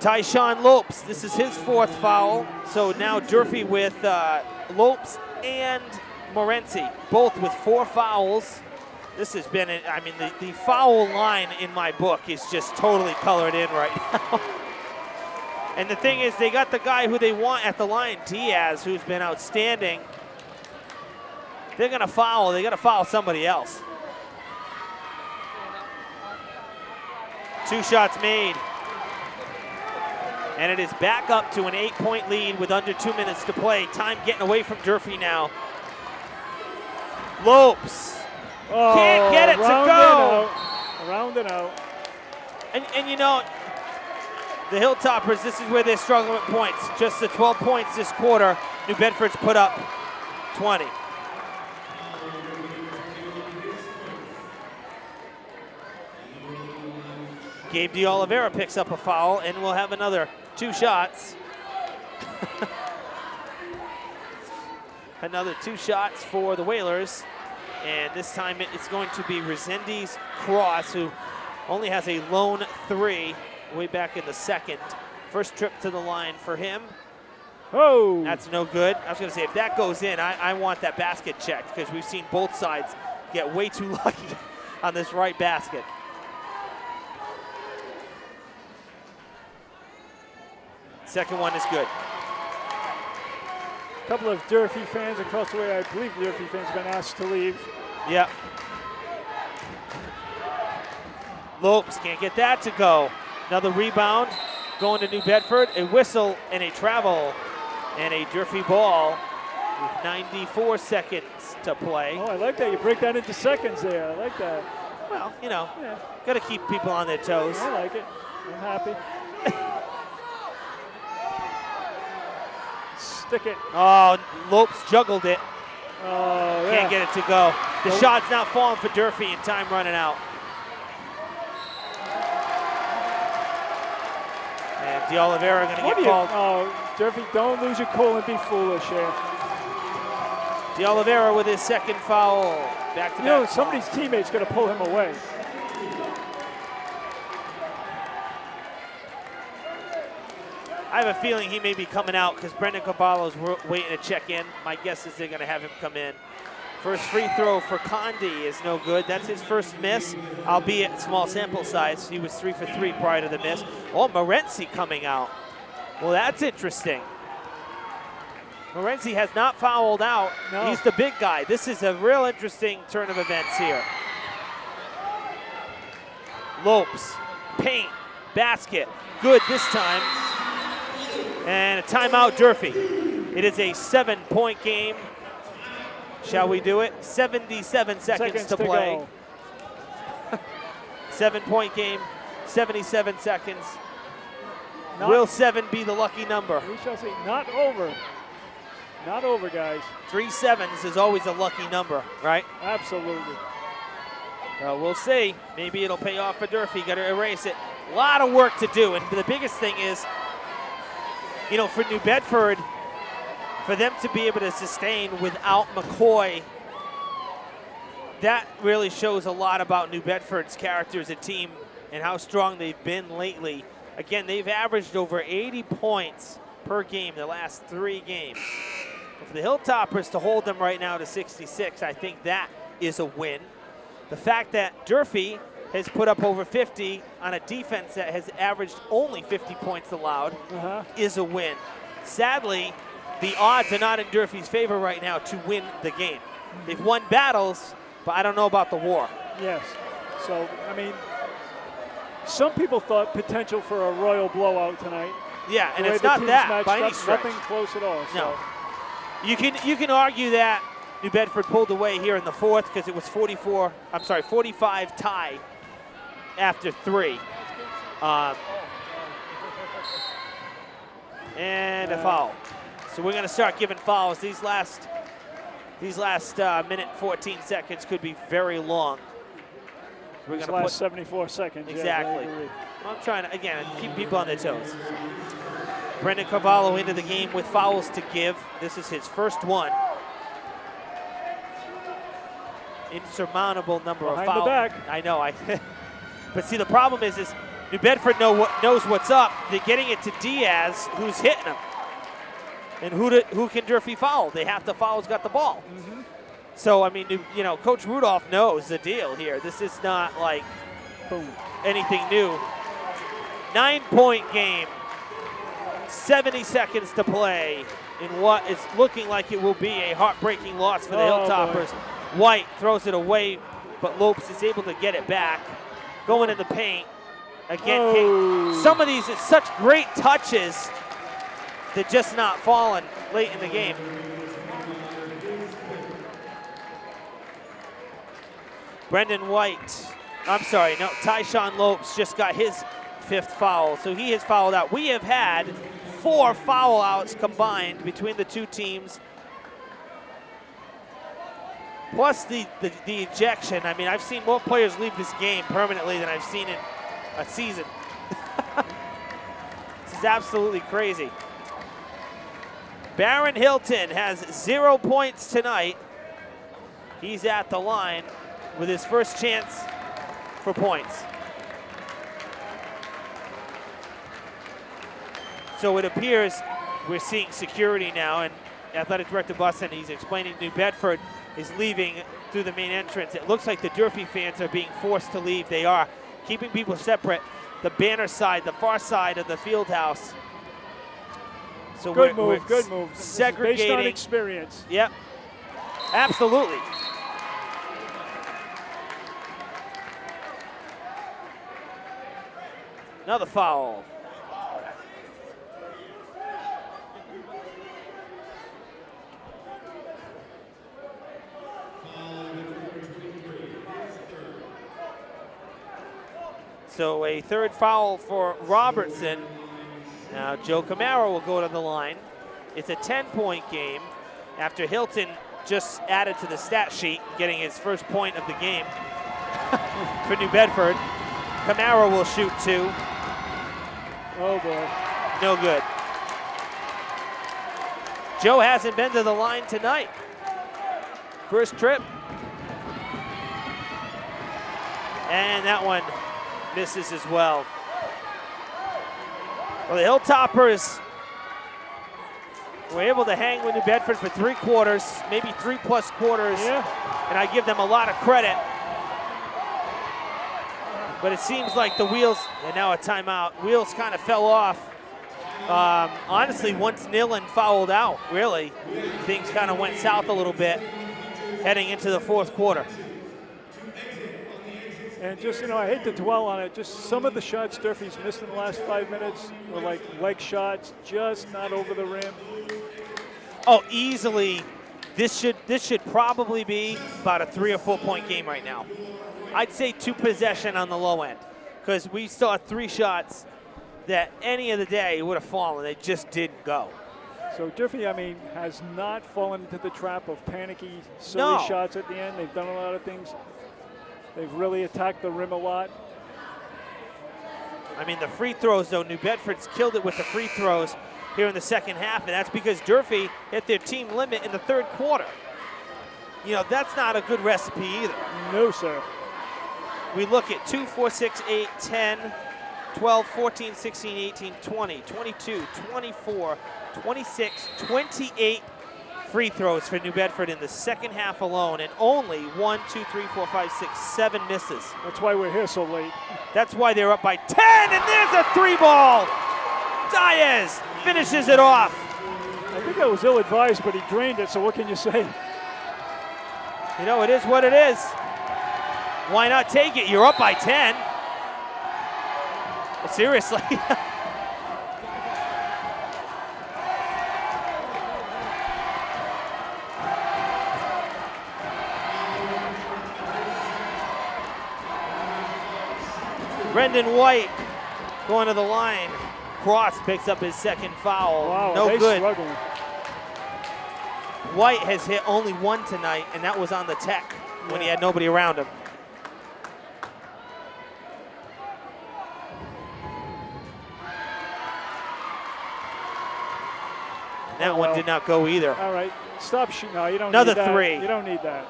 Tyshawn Lopes, this is his 4th foul. So now Durfee with Lopes and Morency, both with 4 fouls. This has been, the foul line in my book is just totally colored in right now. And the thing is, they got the guy who they want at the line, Diaz, who's been outstanding. They're going to foul. They got to foul somebody else. 2 shots made. And it is back up to an 8-point lead with under 2 minutes to play. Time getting away from Durfee now. Lopes can't get it to go. Round and out. And you know, the Hilltoppers, this is where they're struggling with points. Just the 12 points this quarter. New Bedford's put up 20. Gabe D'Oliveira picks up a foul, and we'll have another 2 shots. Another 2 shots for the Whalers. And this time it's going to be Resendiz Cross, who only has a lone 3 way back in the 2nd. First trip to the line for him. Oh! That's no good. I was going to say, if that goes in, I want that basket checked, because we've seen both sides get way too lucky on this right basket. Second one is good. A couple of Durfee fans across the way. I believe Durfee fans have been asked to leave. Yep. Lopes can't get that to go. Another rebound going to New Bedford. A whistle and a travel and a Durfee ball with 94 seconds to play. Oh, I like that. You break that into seconds there. I like that. Well, you know, got to keep people on their toes. I like it. I'm happy. Stick it. Oh, Lopes juggled it. Oh, yeah. Can't get it to go. The shot's not falling for Durfee and time running out. And D'Oliveira going to get called. Oh, Durfee, don't lose your cool and be foolish here. D'Oliveira with his 2nd foul. Back to back. You know, somebody's teammate's going to pull him away. I have a feeling he may be coming out because Brendan Caballo's waiting to check in. My guess is they're going to have him come in. First free throw for Condi is no good. That's his first miss, albeit small sample size. He was 3 for 3 prior to the miss. Oh, Morency coming out. Well, that's interesting. Morency has not fouled out. No. He's the big guy. This is a real interesting turn of events here. Lopes, paint, basket. Good this time. And a timeout, Durfee. It is a 7-point game. Shall we do it? 77 seconds to play. Go. 7-point game, 77 seconds. Not, Will 7 be the lucky number? we shall see. Not over. Not over, guys. 3 sevens is always a lucky number, right? Absolutely. Well, we'll see. Maybe it'll pay off for Durfee. Got to erase it. A lot of work to do. And the biggest thing is, you know, for New Bedford, for them to be able to sustain without McCoy, that really shows a lot about New Bedford's character as a team and how strong they've been lately. Again, they've averaged over 80 points per game the last 3 games. For the Hilltoppers to hold them right now to 66, I think that is a win. The fact that Durfee has put up over 50 on a defense that has averaged only 50 points allowed is a win. Sadly, the odds are not in Durfee's favor right now to win the game. They've won battles, but I don't know about the war. Yes. So, I mean, some people thought potential for a royal blowout tonight. Yeah, and The way it's the not teams that matched by any up, stretch. Nothing close at all. No. So. You can argue that New Bedford pulled away here in the 4th because it was 45 tie after 3. And a foul. So we're going to start giving fouls. These last minute 14 seconds could be very long. We're These going to last 74 seconds. Exactly. Yeah, I agree. I'm trying to, again, keep people on their toes. Brendan Carvalho into the game with fouls to give. This is his first one. Insurmountable number Behind of fouls. the back. I know. But see, the problem is New Bedford knows what's up. They're getting it to Diaz, who's hitting them. And who can Durfee foul? They have to foul who's got the ball. So, I mean, you know, Coach Rudolph knows the deal here. This is not like anything new. 9-point game. 70 seconds to play in what is looking like it will be a heartbreaking loss for the Hilltoppers. White throws it away, but Lopes is able to get it back. Going in the paint. Again, some of these, it's such great touches that just not falling late in the game. Tyshawn Lopes just got his 5th foul, so he has fouled out. We have had 4 foul outs combined between the two teams, plus the ejection. I mean, I've seen more players leave this game permanently than I've seen in a season. This is absolutely crazy. Baron Hilton has 0 points tonight. He's at the line with his first chance for points. So it appears we're seeing security now, and Athletic Director Busson, he's explaining New Bedford is leaving through the main entrance. It looks like the Durfee fans are being forced to leave. They are keeping people separate. The banner side, the far side of the field house. So Good we're move. Segregating. Based on experience. Yep, absolutely. Another foul. So a 3rd foul for Robertson. Now Joe Camaro will go to the line. It's a 10-point game after Hilton just added to the stat sheet, getting his first point of the game for New Bedford. Camaro will shoot 2. Oh, boy. No good. Joe hasn't been to the line tonight. First trip. And that one misses as well. Well, the Hilltoppers were able to hang with New Bedford for 3 quarters, maybe 3+ quarters, and I give them a lot of credit. But it seems like the wheels, and now a timeout, wheels kind of fell off. Honestly, once Nillen fouled out, really, things kind of went south a little bit heading into the 4th quarter. And just, I hate to dwell on it, just some of the shots Durfee's missed in the last 5 minutes were like leg shots, just not over the rim. Oh, easily This should probably be about a 3 or 4 point game right now. I'd say 2 possession on the low end, because we saw 3 shots that any of the day would have fallen. They just didn't go. So Durfee, I mean, has not fallen into the trap of panicky, silly No. shots at the end. They've done a lot of things. They've really attacked the rim a lot. I mean, the free throws, though, New Bedford's killed it with the free throws here in the second half, and that's because Durfee hit their team limit in the third quarter. You know, that's not a good recipe either. No, sir. We look at 2, 4, 6, 8, 10, 12, 14, 16, 18, 20, 22, 24, 26, 28 free throws for New Bedford in the second half alone, and only 1, 2, 3, 4, 5, 6, 7 misses. That's why we're here so late. That's why they're up by 10, and there's a 3-ball. Diaz finishes it off. I think that was ill-advised, but he drained it, so what can you say? You know, it is what it is. Why not take it? You're up by 10. But seriously. Brendan White going to the line. Cross picks up his second foul. Wow, no good. Struggling. White has hit only 1 tonight, and that was on the tech when he had nobody around him. That one did not go either. All right, stop shooting. No, you don't Another need that. 3. You don't need that.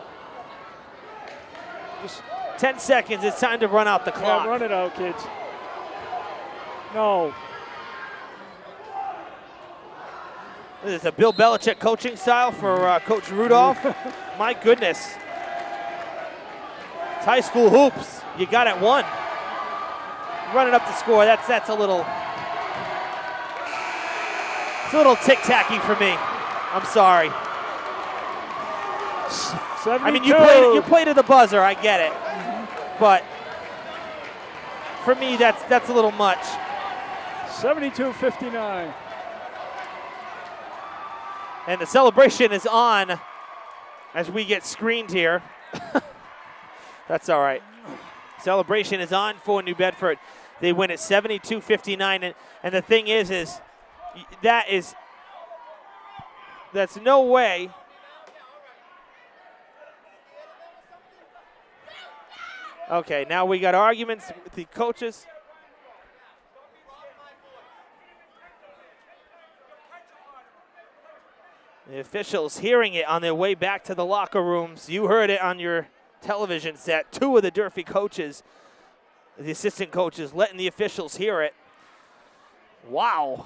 Just 10 seconds. It's time to run out the clock. run it out, kids. No. This is a Bill Belichick coaching style for Coach Rudolph. My goodness. It's high school hoops. You got it 1. Running up the score. That's a little. It's a little tic-tacky for me. I'm sorry. 72. I mean, you played at the buzzer. I get it, but for me, that's a little much. 72-59. And the celebration is on as we get screened here. That's all right. Celebration is on for New Bedford. They win at 72-59, and the thing is that's no way. Okay, now we got arguments with the coaches. The officials hearing it on their way back to the locker rooms. You heard it on your television set. 2 of the Durfee coaches, the assistant coaches, letting the officials hear it. Wow.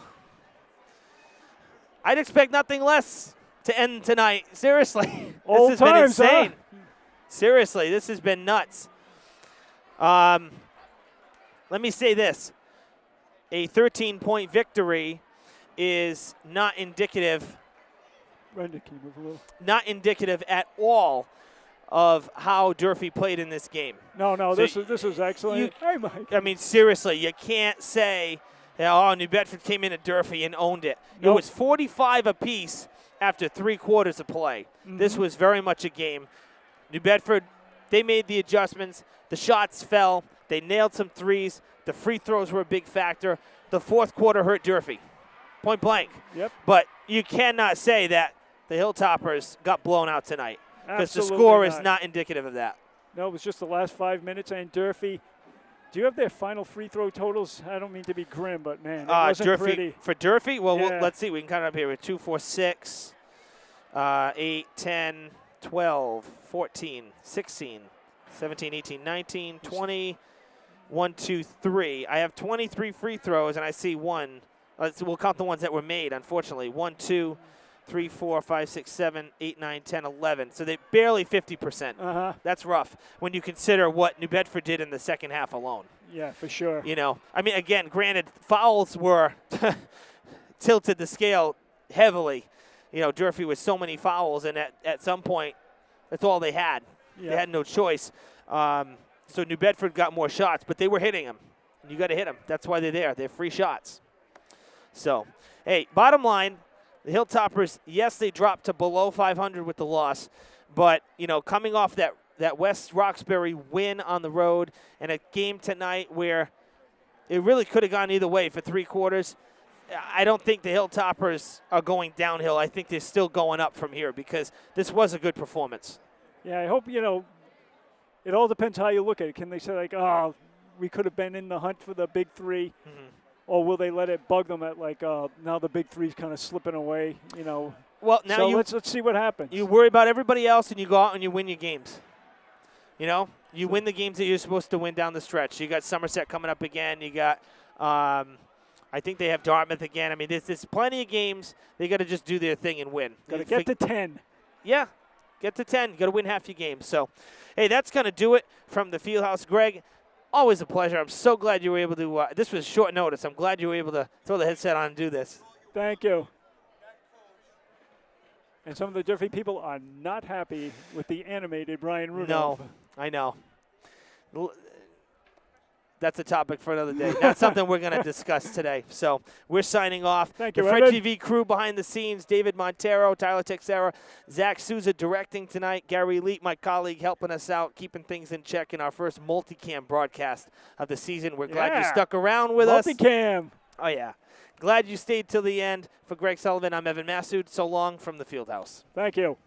I'd expect nothing less to end tonight. Seriously. Old this has times, been insane. huh? Seriously, this has been nuts. Let me say this. A 13-point victory is not indicative at all of how Durfee played in this game. No, So this is excellent. Hey, Mike. I mean, seriously, you can't say, New Bedford came in at Durfee and owned it. It Nope. was 45 apiece after 3 quarters of play. This was very much a game. New Bedford, they made the adjustments. The shots fell. They nailed some threes. The free throws were a big factor. The fourth quarter hurt Durfee, point blank. Yep. But you cannot say that the Hilltoppers got blown out tonight, because the Absolutely score is not indicative of that. No, it was just the last 5 minutes. And Durfee, do you have their final free throw totals? I don't mean to be grim, but man, it wasn't Durfee, pretty. For Durfee, well, Yeah. let's see. We can count it up here with 2, 4, 6, 8, 10, 12, 14, 16, 17, 18, 19, 20, 1, 2, 3. I have 23 free throws, and I see 1. We'll count the ones that were made, unfortunately. 1, 2, 3, 4, 5, 6, 7, 8, 9, 10, 11. So they barely 50%. That's rough when you consider what New Bedford did in the second half alone. Yeah, for sure. You know, I mean, again, granted, fouls were tilted the scale heavily. You know, Durfee with so many fouls, and at some point, that's all they had. Yeah. They had no choice. So New Bedford got more shots, but they were hitting them. You got to hit them. That's why they're there. They're free shots. So, hey, bottom line, The Hilltoppers, yes, they dropped to below 500 with the loss, but, coming off that West Roxbury win on the road and a game tonight where it really could have gone either way for 3 quarters, I don't think the Hilltoppers are going downhill. I think they're still going up from here because this was a good performance. Yeah, I hope, it all depends how you look at it. Can they say, like, oh, we could have been in the hunt for the big 3? Mm-hmm. Or will they let it bug them at, like, now the big 3's kind of slipping away, Well, now so let's see what happens. You worry about everybody else, and you go out and you win your games. You win the games that you're supposed to win down the stretch. You got Somerset coming up again. You got, I think they have Dartmouth again. I mean, there's plenty of games. They got to just do their thing and win. Got to get to 10. Yeah, get to 10. You got to win half your games. So, hey, that's going to do it from the Fieldhouse. Greg, always a pleasure. I'm so glad you were able to. This was short notice. I'm glad you were able to throw the headset on and do this. Thank you. And some of the Durfee people are not happy with the animated Brian Rudolph. No, I know. That's a topic for another day. Not something we're going to discuss today. So we're signing off. Thank the you, Fred Evan. TV crew behind the scenes, David Montero, Tyler Texera, Zach Souza directing tonight, Gary Leet, my colleague, helping us out, keeping things in check in our first multicam broadcast of the season. We're glad you stuck around with us. Multicam. Oh, yeah. Glad you stayed till the end. For Greg Sullivan, I'm Evan Massoud. So long from the Fieldhouse. Thank you.